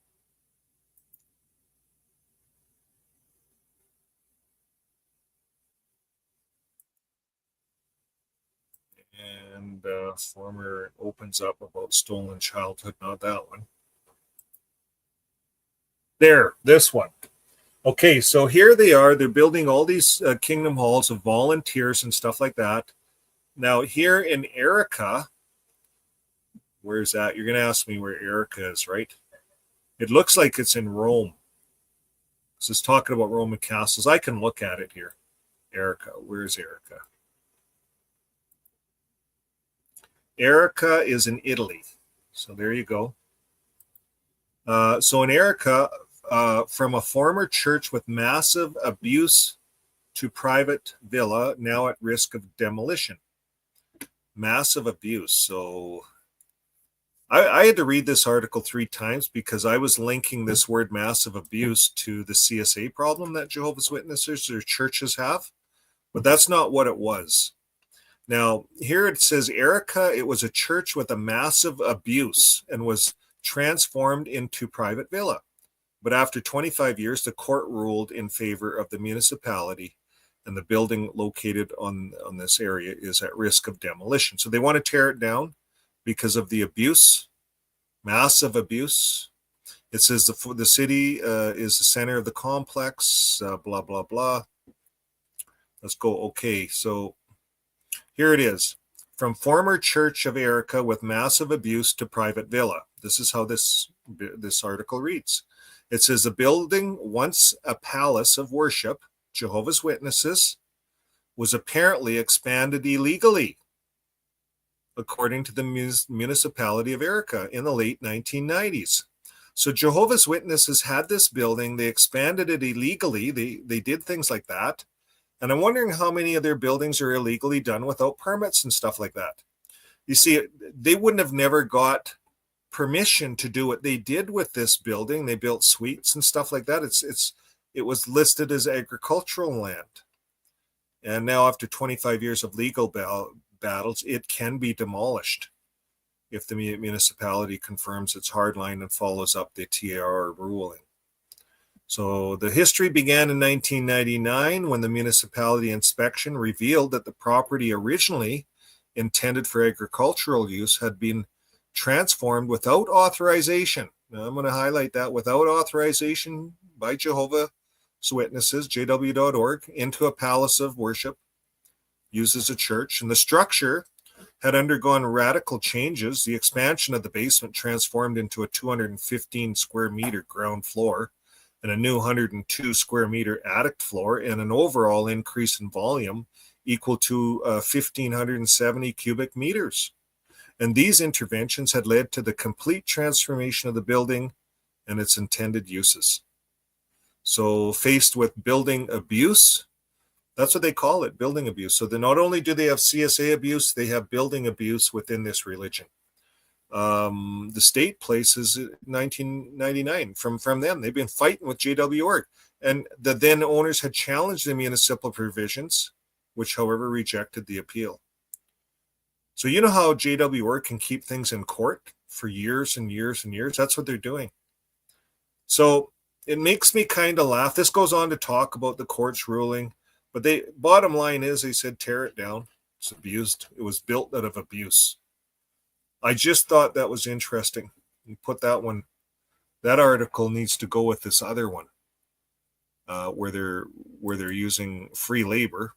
And former opens up about stolen childhood, not that one. There, this one. Okay, so here they are. They're building all these Kingdom Halls of volunteers and stuff like that. Now, here in Erica, where's that? You're going to ask me where Erica is, right? It looks like it's in Rome. This is talking about Roman castles. I can look at it here. Erica, where's Erica? Erica is in Italy. So there you go. So in Erica, from a former church with massive abuse to private villa, now at risk of demolition. Massive abuse. So I had to read this article 3 times because I was linking this word massive abuse to the CSA problem that Jehovah's Witnesses or churches have, but that's not what it was. Now, here it says Erica, it was a church with a massive abuse and was transformed into private villa. But after 25 years, the court ruled in favor of the municipality, and the building located on this area is at risk of demolition. So they want to tear it down because of the abuse, massive abuse. It says the city is the center of the complex, blah, blah, blah. Let's go. Okay, so here it is. From former church of Erica with massive abuse to private villa. This is how this article reads. It says the building, once a palace of worship, Jehovah's Witnesses, was apparently expanded illegally, according to the municipality of Erica in the late 1990s. So Jehovah's Witnesses had this building. They expanded it illegally. They did things like that. And I'm wondering how many of their buildings are illegally done without permits and stuff like that. You see, they wouldn't have never got permission to do what they did with this building. They built suites and stuff like that. It was listed as agricultural land. And now after 25 years of legal battles, it can be demolished if the municipality confirms its hardline and follows up the TAR ruling. So the history began in 1999 when the municipality inspection revealed that the property originally intended for agricultural use had been transformed without authorization. Now I'm going to highlight that, without authorization by Jehovah's Witnesses, jw.org, into a palace of worship, used as a church. And the structure had undergone radical changes. The expansion of the basement transformed into a 215 square meter ground floor and a new 102 square meter attic floor, and an overall increase in volume equal to 1,570 cubic meters. And these interventions had led to the complete transformation of the building and its intended uses. So faced with building abuse, that's what they call it, building abuse. So not only do they have CSA abuse, they have building abuse within this religion. The state places 1999 from them. They've been fighting with JW.org. And the then owners had challenged the municipal provisions, which, however, rejected the appeal. So you know how JWR can keep things in court for years and years and years? That's what they're doing. So it makes me kind of laugh. This goes on to talk about the court's ruling, but bottom line is they said tear it down. It's abused. It was built out of abuse. I just thought that was interesting. You put that one, that article needs to go with this other one, where they're using free labor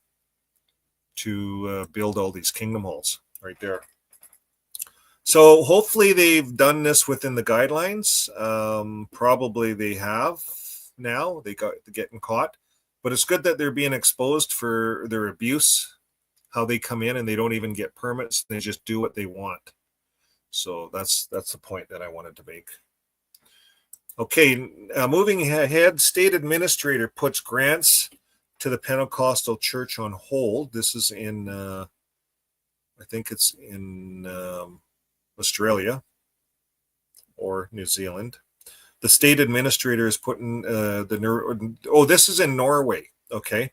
to build all these kingdom halls right there. So hopefully they've done this within the guidelines. Probably they have now. They're getting caught, but it's good that they're being exposed for their abuse, how they come in and they don't even get permits. They just do what they want. So that's the point that I wanted to make. Okay, moving ahead, state administrator puts grants to the Pentecostal church on hold. This is in, I think it's in Australia or New Zealand. The state administrator is putting this is in Norway. Okay.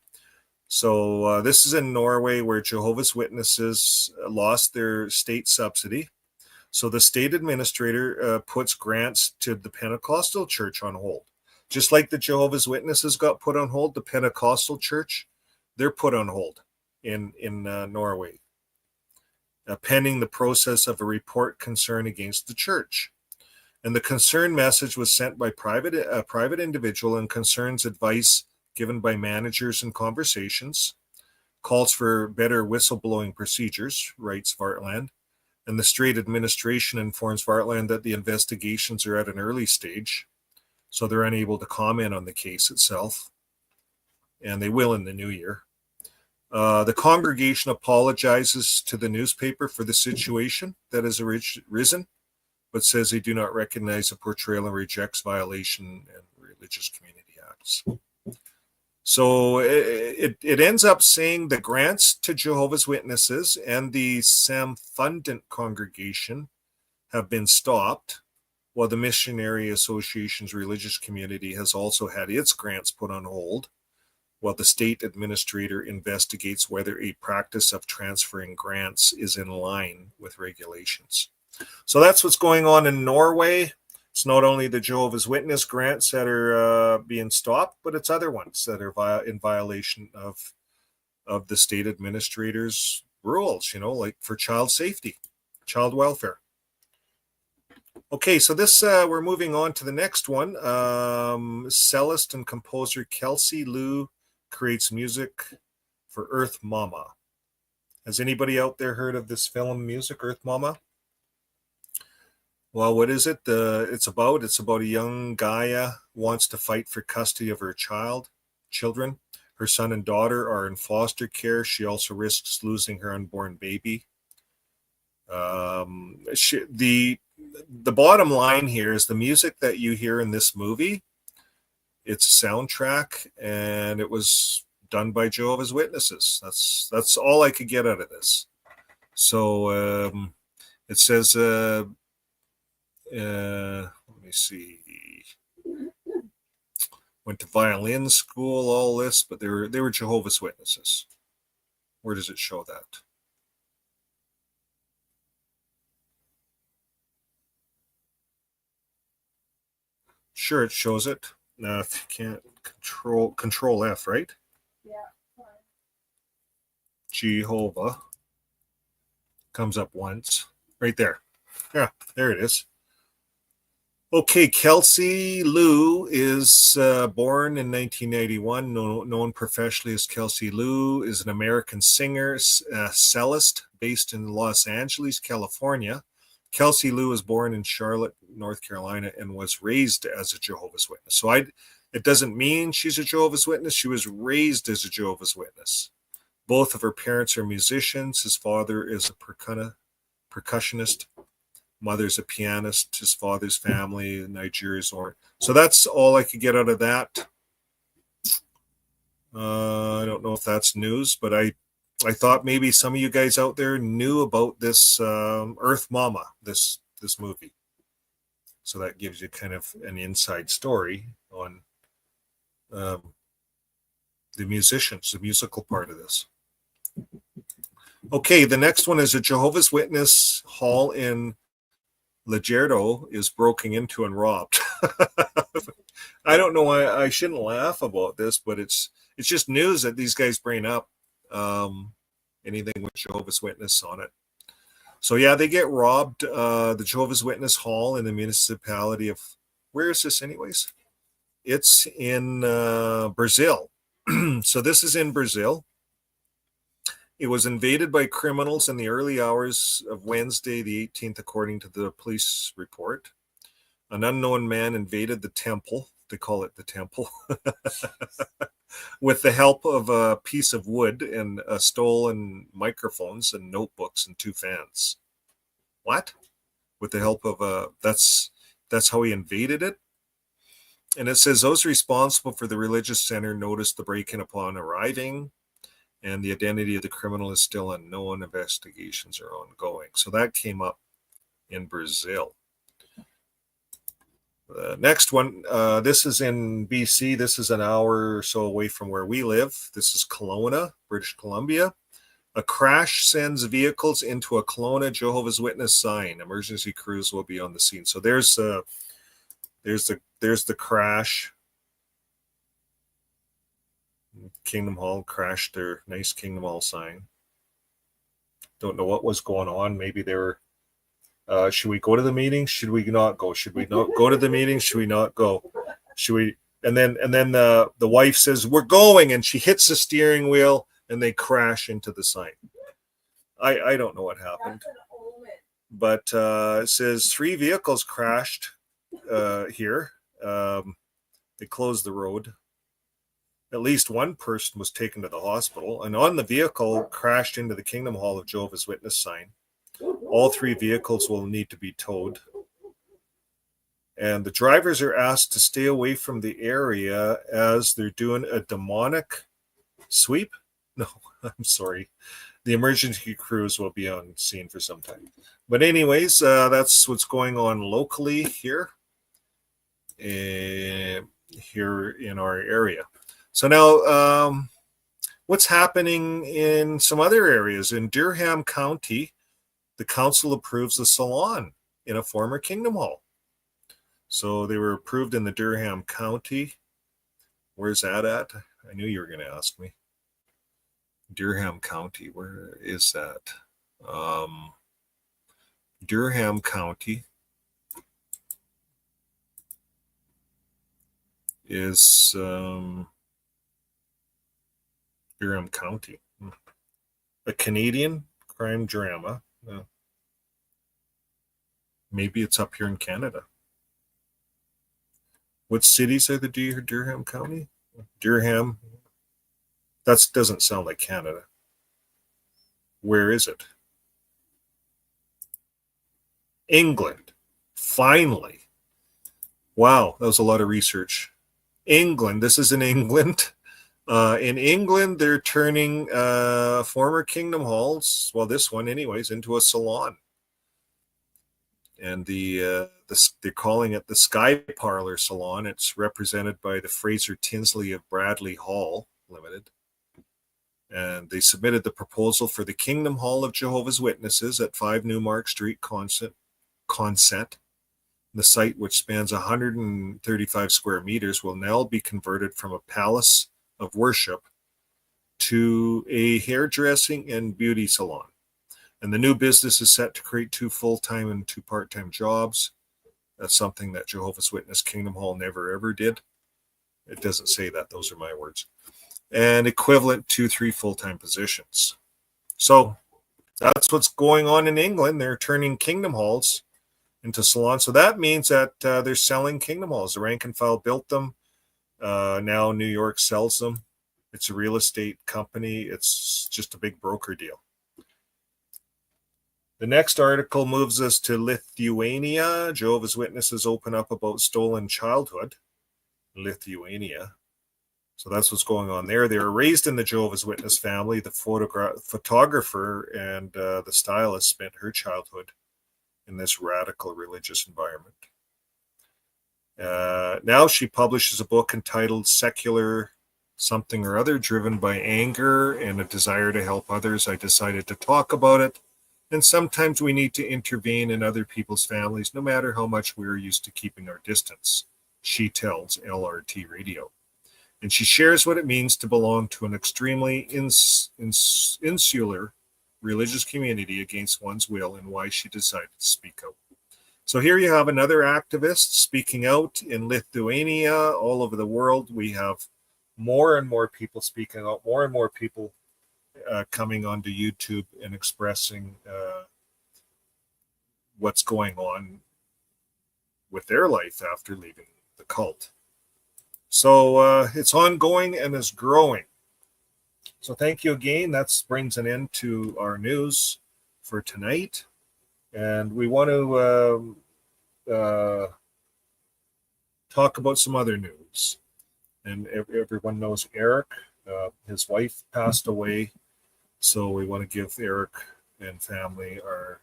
So this is in Norway where Jehovah's Witnesses lost their state subsidy. So the state administrator puts grants to the Pentecostal church on hold. Just like the Jehovah's Witnesses got put on hold, the Pentecostal church, they're put on hold in Norway, pending the process of a report concern against the church. And the concern message was sent by a private individual and concerns advice given by managers and conversations, calls for better whistleblowing procedures, writes Vartland. And the state administration informs Vartland that the investigations are at an early stage, so they're unable to comment on the case itself, and they will in the new year. The congregation apologizes to the newspaper for the situation that has arisen, but says they do not recognize the portrayal and rejects violation and religious community acts. So it ends up saying the grants to Jehovah's Witnesses and the Samfundant congregation have been stopped, while the Missionary Association's religious community has also had its grants put on hold, while the state administrator investigates whether a practice of transferring grants is in line with regulations. So that's what's going on in Norway. It's not only the Jehovah's Witness grants that are being stopped, but it's other ones that are in violation of the state administrator's rules, like for child safety, child welfare. Okay, so this we're moving on to the next one. Cellist and composer Kelsey Lu creates music for Earth Mama. Has anybody out there heard of this film music, Earth Mama? Well, what is it? It's about a young Gaia wants to fight for custody of her children. Her son and daughter are in foster care. She also risks losing her unborn baby. The bottom line here is the music that you hear in this movie. It's a soundtrack, and it was done by Jehovah's Witnesses. That's all I could get out of this. So it says. Let me see. Went to violin school, all this, but they were Jehovah's Witnesses. Where does it show that? Sure, it shows it. Now, if you can't control F, right? Yeah. Fine. Jehovah comes up once, right there. Yeah, there it is. Okay, Kelsey Lu is born in 1991, known professionally as Kelsey Lu, is an American singer, cellist based in Los Angeles, California. Kelsey Lu was born in Charlotte, North Carolina, and was raised as a Jehovah's Witness. So it doesn't mean she's a Jehovah's Witness. She was raised as a Jehovah's Witness. Both of her parents are musicians. His father is a percussionist. Mother's a pianist. His father's family, Nigeria's or. So that's all I could get out of that. I don't know if that's news, but I thought maybe some of you guys out there knew about this Earth Mama, this movie. So that gives you kind of an inside story on the musicians, the musical part of this. Okay, the next one is a Jehovah's Witness hall in Legerdo is broken into and robbed. I don't know why I shouldn't laugh about this, but it's just news that these guys bring up anything with Jehovah's Witness on it. So yeah, they get robbed. The Jehovah's Witness hall in the municipality of, where is this anyways? It's in Brazil. So this is in Brazil. It was invaded by criminals in the early hours of Wednesday, the 18th, according to the police report. An unknown man invaded the temple, they call it the temple, with the help of a piece of wood and stolen microphones and notebooks and 2 fans. What? With the help of that's how he invaded it? And it says those responsible for the religious center noticed the break-in upon arriving, and the identity of the criminal is still unknown. Investigations are ongoing. So that came up in Brazil. The next one, this is in BC. This is an hour or so away from where we live. This is Kelowna, British Columbia. A crash sends vehicles into a Kelowna Jehovah's Witness sign. Emergency crews will be on the scene. So there's the crash. Kingdom Hall crashed their nice Kingdom Hall sign. Don't know what was going on. Maybe they were, should we go to the meeting? Should we not go? Should we not go to the meeting? Should we not go? Should we? And then the wife says, we're going. And she hits the steering wheel and they crash into the sign. I don't know what happened. But it says 3 vehicles crashed here. They closed the road. At least one person was taken to the hospital, and on the vehicle crashed into the Kingdom Hall of Jehovah's Witness sign. All 3 vehicles will need to be towed. And the drivers are asked to stay away from the area as they're doing a demonic sweep. No, I'm sorry. The emergency crews will be on scene for some time. But anyways, that's what's going on locally here in our area. So now, what's happening in some other areas? In Durham County, the council approves a salon in a former Kingdom Hall. So they were approved in the Durham County. Where's that at? I knew you were going to ask me. Durham County, where is that? Durham County is Durham County, a Canadian crime drama. Maybe it's up here in Canada. What cities are the Durham County? Durham. That doesn't sound like Canada. Where is it? England. Finally. Wow, that was a lot of research. England. This is in England. In England, they're turning former Kingdom Halls, well, this one anyways, into a salon. And they're calling it the Sky Parlor Salon. It's represented by the Fraser Tinsley of Bradley Hall Limited. And they submitted the proposal for the Kingdom Hall of Jehovah's Witnesses at 5 Newmark Street, Consett. The site, which spans 135 square meters, will now be converted from a palace of worship to a hairdressing and beauty salon. And the new business is set to create 2 full-time and 2 part-time jobs. That's something that Jehovah's Witness Kingdom Hall never ever did. It doesn't say that, those are my words. And equivalent to 3 full-time positions. So that's what's going on in England. They're turning Kingdom Halls into salons. So that means that they're selling Kingdom Halls. The rank and file built them. Now New York sells them. It's a real estate company. It's just a big broker deal. The next article moves us to Lithuania. Jehovah's Witnesses open up about stolen childhood. Lithuania. So that's what's going on there. They were raised in the Jehovah's Witness family. The photographer and the stylist spent her childhood in this radical religious environment. Now she publishes a book entitled Secular Something or Other, Driven by Anger and a Desire to Help Others. I decided to talk about it. And sometimes we need to intervene in other people's families, no matter how much we're used to keeping our distance, she tells LRT Radio. And she shares what it means to belong to an extremely insular religious community against one's will and why she decided to speak out. So here you have another activist speaking out in Lithuania, all over the world. We have more and more people speaking out, more and more people coming onto YouTube and expressing what's going on with their life after leaving the cult. So it's ongoing and is growing. So thank you again. That brings an end to our news for tonight. And we want to talk about some other news. And everyone knows Eric. His wife passed away. So we want to give Eric and family our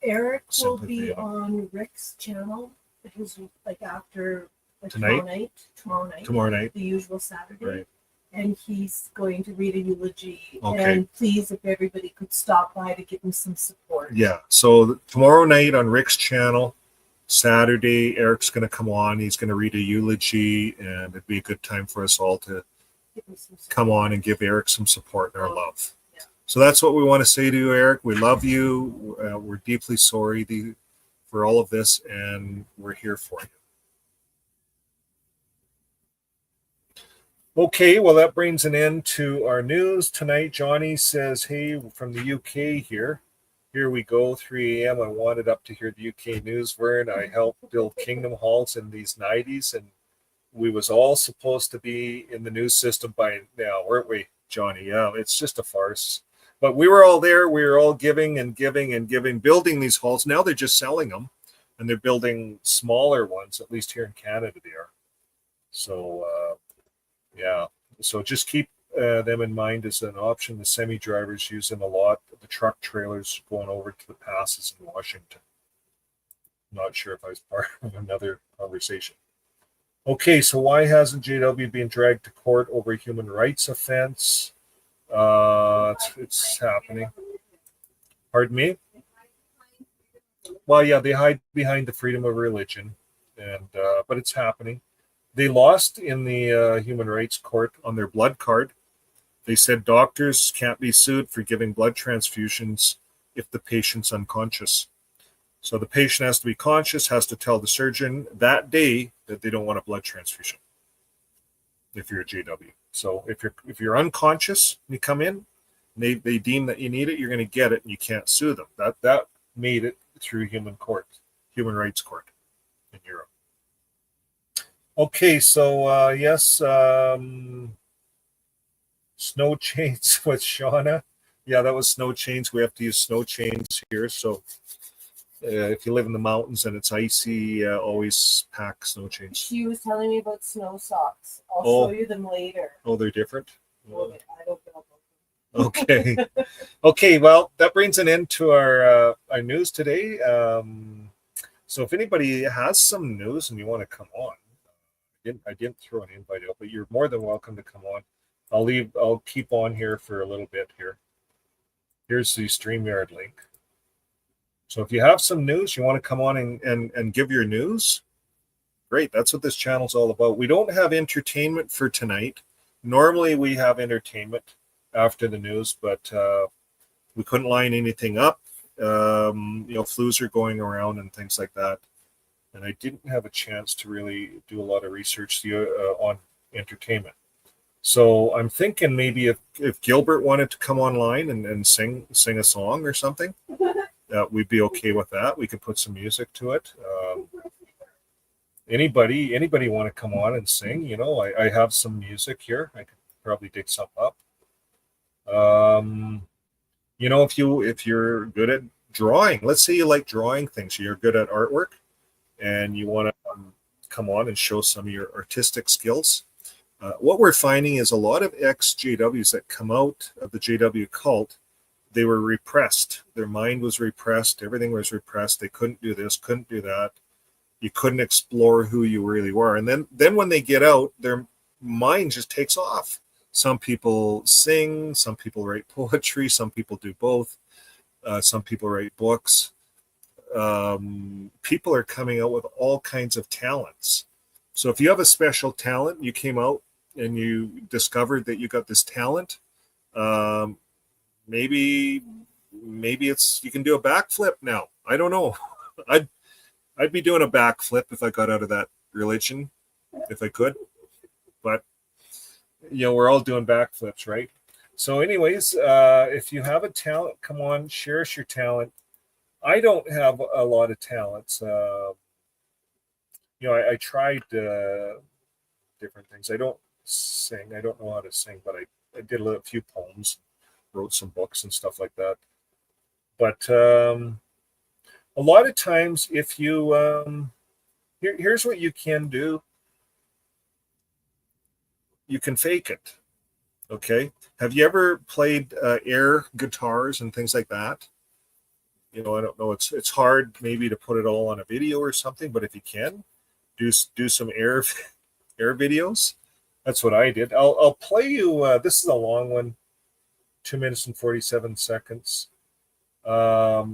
Eric will sympathy. be on Rick's channel. His after Tonight? Tomorrow night. the usual Saturday. Right. And he's going to read a eulogy. Okay. And please, if everybody could stop by to give him some support. Yeah. So tomorrow night on Rick's channel, Saturday, Eric's going to come on. He's going to read a eulogy, and it'd be a good time for us all to Give him some support. come on and give Eric some support and our love. Yeah. So that's what we want to say to you, Eric. We love you. We're deeply sorry for all of this, and we're here for you. Okay, well, that brings an end to our news tonight. Johnny says, hey, from the UK here. Here we go, 3 a.m. I wanted up to hear the UK news, Vern. I helped build Kingdom Halls in these 90s, and we was all supposed to be in the news system by now, weren't we, Johnny? Yeah, it's just a farce. But we were all there. We were all giving and giving and giving, building these halls. Now they're just selling them, and they're building smaller ones, at least here in Canada they are. So, yeah, so just keep them in mind as an option. The semi-drivers use them a lot. The truck trailers going over to the passes in Washington. Not sure if I was part of another conversation. Okay, so why hasn't JW been dragged to court over a human rights offense? It's happening. Pardon me? Well, yeah, they hide behind the freedom of religion, and but it's happening. They lost in the human rights court on their blood card. They said doctors can't be sued for giving blood transfusions if the patient's unconscious. So the patient has to be conscious, has to tell the surgeon that day that they don't want a blood transfusion if you're a JW. So if you're unconscious, you come in, they deem that you need it, you're going to get it, and you can't sue them. That made it through human rights court in Europe. Okay, so yes, snow chains with Shauna. Yeah, that was snow chains. We have to use snow chains here. So if you live in the mountains and it's icy, always pack snow chains. She was telling me about snow socks. I'll show you them later. Oh, they're different? Well, I don't know. Okay. Okay, well, that brings an end to our news today. So if anybody has some news and you want to come on, I didn't throw an invite out, but you're more than welcome to come on. I'll keep on here for a little bit here. Here's the StreamYard link. So if you have some news, you want to come on and give your news, great. That's what this channel's all about. We don't have entertainment for tonight. Normally we have entertainment after the news, but we couldn't line anything up. Flus are going around and things like that. And I didn't have a chance to really do a lot of research on entertainment. So I'm thinking maybe if Gilbert wanted to come online and sing a song or something, we'd be okay with that. We could put some music to it. Anybody want to come on and sing? I have some music here. I could probably dig some up. If you're good at drawing, let's say you like drawing things, you're good at artwork, and you want to come on and show some of your artistic skills. What we're finding is a lot of ex-JWs that come out of the JW cult, they were repressed. Their mind was repressed. Everything was repressed. They couldn't do this, couldn't do that. You couldn't explore who you really were. And then when they get out, their mind just takes off. Some people sing, some people write poetry, some people do both. Some people write books. People are coming out with all kinds of talents. So if you have a special talent, you came out and you discovered that you got this talent, maybe it's you can do a backflip now. I don't know. I'd be doing a backflip if I got out of that religion, if I could. But we're all doing backflips, right? So anyways, if you have a talent, come on, share us your talent. I don't have a lot of talents. I tried different things. I don't sing. I don't know how to sing, but I did a few poems, wrote some books and stuff like that. But a lot of times, if you here's what you can do. You can fake it. Okay. Have you ever played air guitars and things like that? I don't know. It's hard maybe to put it all on a video or something, but if you can, do some air videos. That's what I did. I'll play you. This is a long one, 2 minutes and 47 seconds. I'll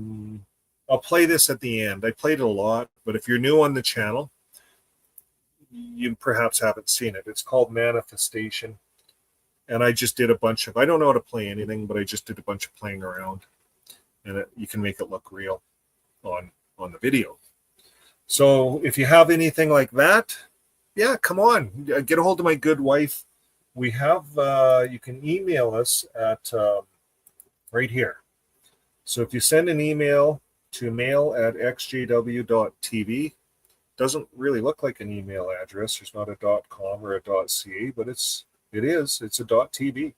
play this at the end. I played it a lot, but if you're new on the channel, you perhaps haven't seen it. It's called Manifestation. And I just did a bunch of, I don't know how to play anything, but I just did a bunch of playing around. And you can make it look real on the video. So if you have anything like that, yeah, come on. Get a hold of my good wife. We have, you can email us at right here. So if you send an email to mail@xjw.tv, doesn't really look like an email address. There's not a .com or a .ca, but it's a .tv.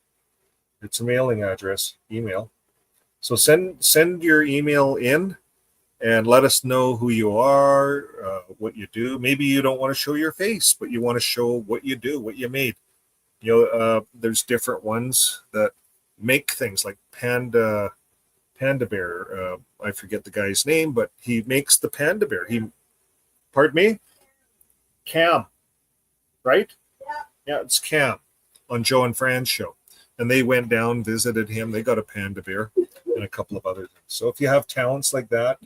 It's a mailing address, email. So send your email in and let us know who you are, what you do. Maybe you don't want to show your face, but you want to show what you do, what you made. There's different ones that make things like Panda Bear. I forget the guy's name, but he makes the Panda Bear. Pardon me? Cam, right? Yeah, it's Cam on Joe and Fran's show. And they went down, visited him. They got a Panda Bear and a couple of other things. So if you have talents like that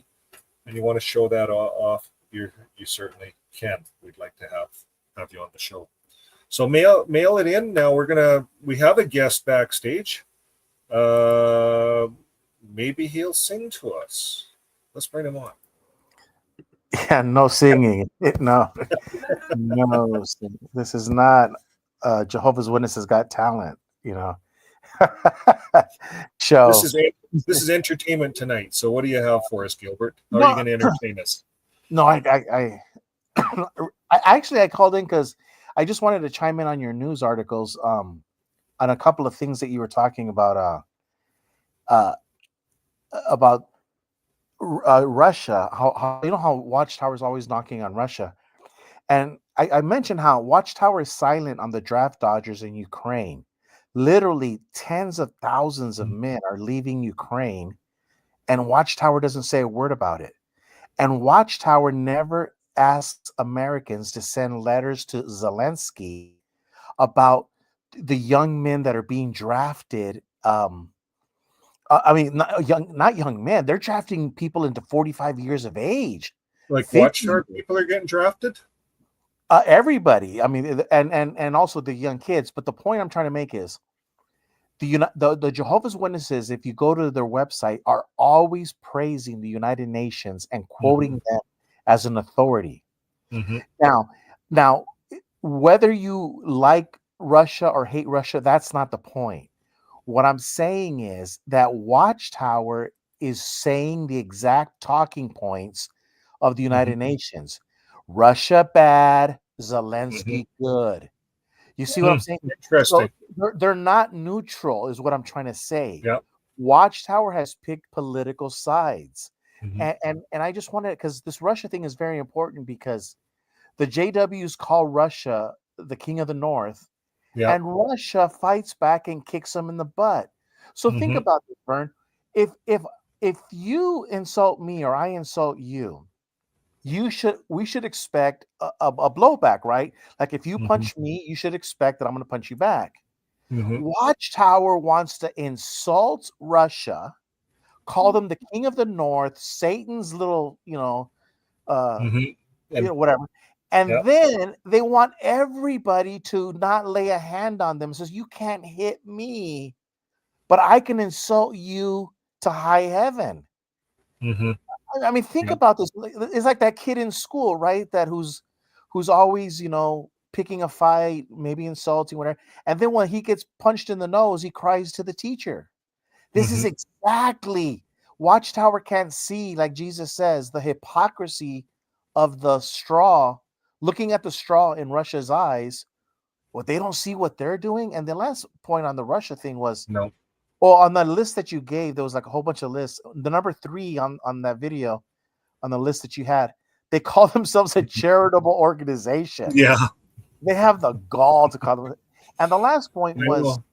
and you want to show that off, you certainly can. We'd like to have you on the show. So mail it in. Now we have a guest backstage. Maybe he'll sing to us. Let's bring him on. Yeah, no singing. No. This is not Jehovah's Witnesses Got Talent, show. This is entertainment tonight. So what do you have for us, Gilbert? How are you going to entertain us? No, I actually I called in because I just wanted to chime in on your news articles on a couple of things that you were talking about Russia, how how Watchtower is always knocking on Russia, and I mentioned how Watchtower is silent on the draft dodgers in Ukraine. Literally, tens of thousands of men are leaving Ukraine, and Watchtower doesn't say a word about it. And Watchtower never asks Americans to send letters to Zelensky about the young men that are being drafted. Not young men. They're drafting people into 45 years of age. Like Watchtower people are getting drafted? Everybody. I mean, and also the young kids. But the point I'm trying to make is the Jehovah's Witnesses, if you go to their website, are always praising the United Nations and quoting them as an authority. Now, whether you like Russia or hate Russia, that's not the point. What I'm saying is that Watchtower is saying the exact talking points of the United Nations. Russia bad, Zelensky good. You see what I'm saying? Interesting. So they're not neutral, is what I'm trying to say. Yep. Watchtower has picked political sides. And I just wanted, because this Russia thing is very important, because the JWs call Russia the king of the North. Yep. And Russia fights back and kicks them in the butt. So think about this, Vern. If you insult me or I insult you, we should expect a blowback, right? Like if you Mhm. punch me, you should expect that I'm going to punch you back. Mhm. Watchtower wants to insult Russia, call them the king of the north, Satan's little, Mhm. And whatever. And yeah. then they want everybody to not lay a hand on them. Says you can't hit me, but I can insult you to high heaven. Mhm. I mean, think Yeah. about this. It's like that kid in school, right? That who's always, picking a fight, maybe insulting, whatever. And then when he gets punched in the nose, he cries to the teacher. This is Mhm. exactly Watchtower can't see, like Jesus says, the hypocrisy of the straw, looking at the straw in Russia's eyes. Well, they don't see what they're doing. And the last point on the Russia thing was, No. well, on the list that you gave, there was like a whole bunch of lists. The number 3 on that video, on the list that you had, they call themselves a charitable organization. Yeah. They have the gall to call them. And the last point I was know.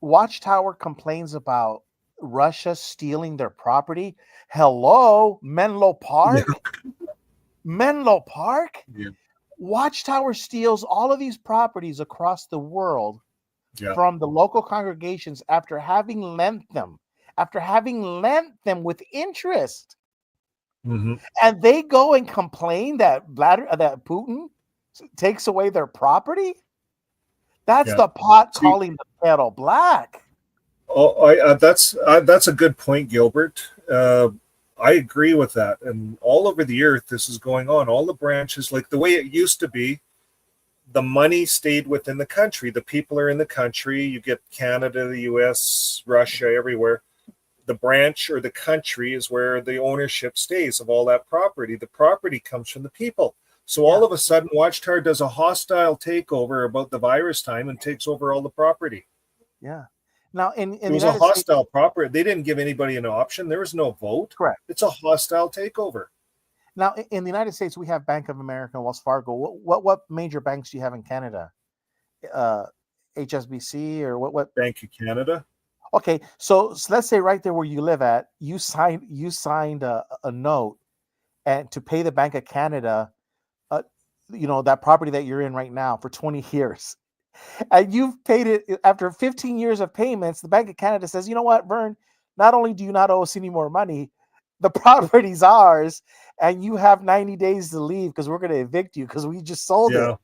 Watchtower complains about Russia stealing their property. Hello, Menlo Yeah. Park? Menlo Park? Yeah. Watchtower steals all of these properties across the world Yeah. from the local congregations after having lent them with interest. Mhm. And they go and complain that that Putin takes away their property. That's Yeah. the pot See, calling the kettle black. that's a good point, Gilbert. I agree with that. And all over the earth, this is going on. All the branches, like the way it used to be, the money stayed within the country. The people are in the country. You get Canada, the U.S., Russia, everywhere. The branch or the country is where the ownership stays of all that property. The property comes from the people. So all of a sudden, Watchtower does a hostile takeover about the virus time and takes over all the property. Yeah. Now, in It the was a United States, hostile property. They didn't give anybody an option. There was no vote. correct. It's a hostile takeover. Now, in the United States, we have Bank of America, Wells Fargo. What major banks do you have in Canada? Uh, HSBC or what? Bank of Canada. Okay, so let's say right there where you live at, you signed a note and to pay the Bank of Canada, that property that you're in right now for 20 years. And you've paid it after 15 years of payments. The Bank of Canada says, you know what, Vern, not only do you not owe us any more money, the property's ours, and you have 90 days to leave because we're going to evict you because we just sold it. Yeah,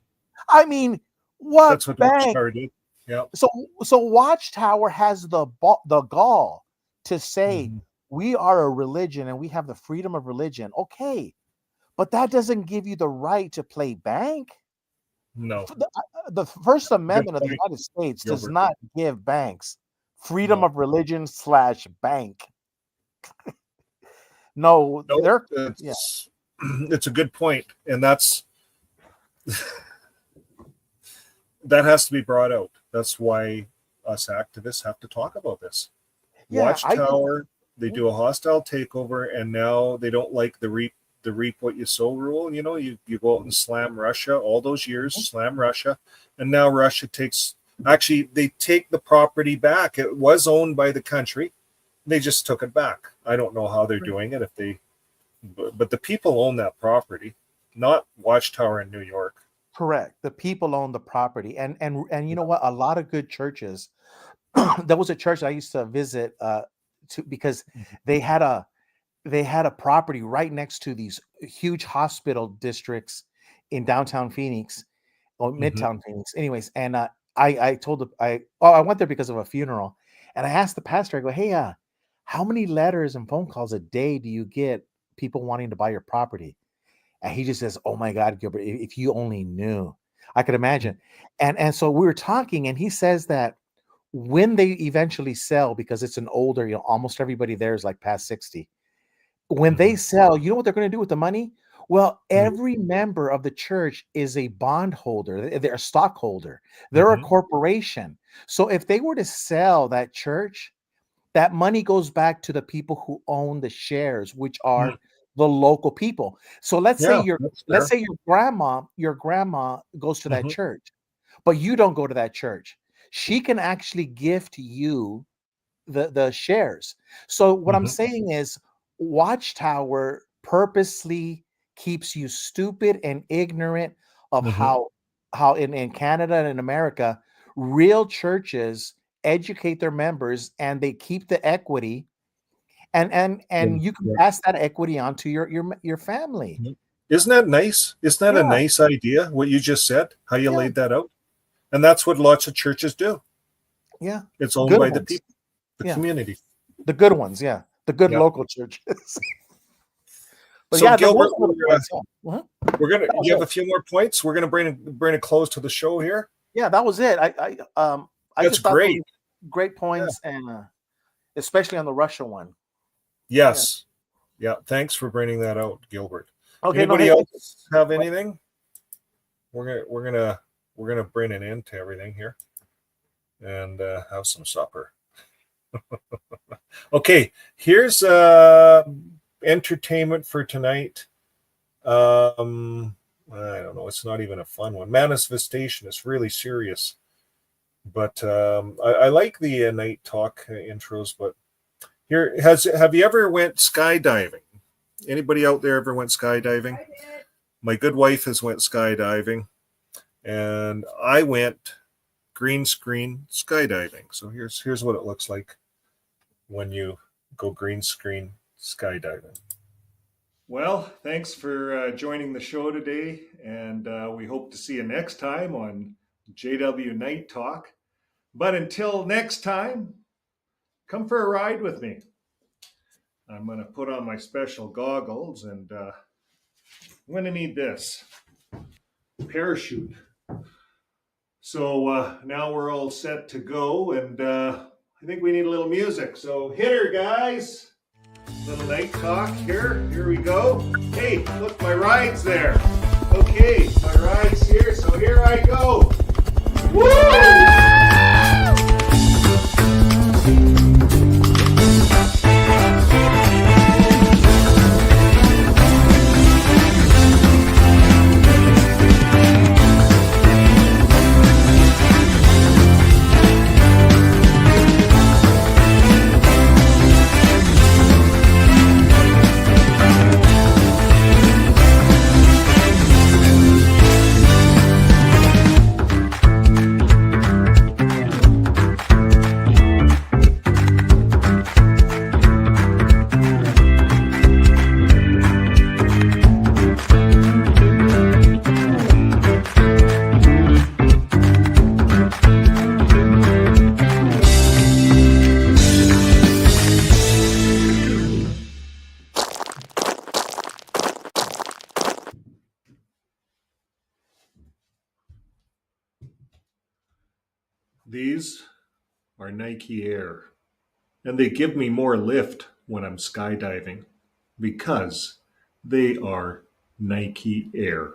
I mean, what that's what bank? Watchtower did. Yeah. So Watchtower has the gall to say Mhm. we are a religion and we have the freedom of religion. Okay, but that doesn't give you the right to play bank. No. The First Good Amendment of the point, United States does Gilbert. not give banks freedom No. of religion / bank. No, No, yeah. it's a good point, and that has to be brought out. That's why us activists have to talk about this. Yeah, I think Watchtower, they do a hostile takeover, and now they don't like the reap what you sow rule. You go out and slam Russia all those years, slam Russia, and now Russia they take the property back. It was owned by the country. They just took it back. I don't know how they're doing it but the people own that property, not Watchtower in New York. correct. The people own the property, and you know what? A lot of good churches. There was a church I used to visit because they had a property right next to these huge hospital districts in downtown Phoenix or Mhm. midtown Phoenix. Anyways, and I told I went there because of a funeral, and I asked the pastor. I go, hey, how many letters and phone calls a day do you get people wanting to buy your property? And he just says, oh my God, Gilbert, if you only knew. I could imagine. And so we were talking, and he says that when they eventually sell, because it's an older, almost everybody there is like past 60. When they Mhm. sell, you know what they're going to do with the money? Well, Mhm. every member of the church is a bondholder. They're a stockholder. They're a Mhm. corporation. So if they were to sell that church, that money goes back to the people who own the shares, which Mm. are the local people. So let's say Yeah, your that's let's fair. say your grandma goes to that Mhm. church, but you don't go to that church. She can actually gift you the shares. So what I'm Mhm. saying is Watchtower purposely keeps you stupid and ignorant of Mhm. how in Canada and in America, real churches educate their members and they keep the equity, and you can Yeah. pass that equity on to your family. Mhm. Isn't that nice? Isn't that a Yeah, nice idea, what you just said, how you yeah, laid that out? And that's what lots of churches do. yeah. It's owned Good by the ones. people, the Yeah, community. the good ones. Yeah, the good Yeah. local churches. But So yeah, those Gilbert, are the points. Yeah. we're gonna. That was You have it. a few more points. We're gonna bring a close to the show here. Yeah, that was it. I That's just thought those great. were great Yeah. points, and especially on the Russia one. Yeah. Yes. Yeah. Thanks for bringing that out, Gilbert. Okay. No. Anybody Hey. else have anything? We're gonna bring an end to everything here and have some supper. Okay. Here's entertainment for tonight. I don't know. It's not even a fun one. Manifestation is really serious, but I like the night talk intros. But here, have you ever went skydiving? Anybody out there ever went skydiving? My good wife has went skydiving, and I went green screen skydiving. So here's what it looks like when you go green screen skydiving. Well, thanks for joining the show today, and we hope to see you next time on JW Night Talk. But until next time, come for a ride with me. I'm going to put on my special goggles, and I'm going to need this parachute. So now we're all set to go, and I think we need a little music. So hit her, guys. Little night talk here. Here we go. Hey, look, my ride's there. Okay, my ride's here, so here I go. Woo! These are Nike Air, and they give me more lift when I'm skydiving because they are Nike Air.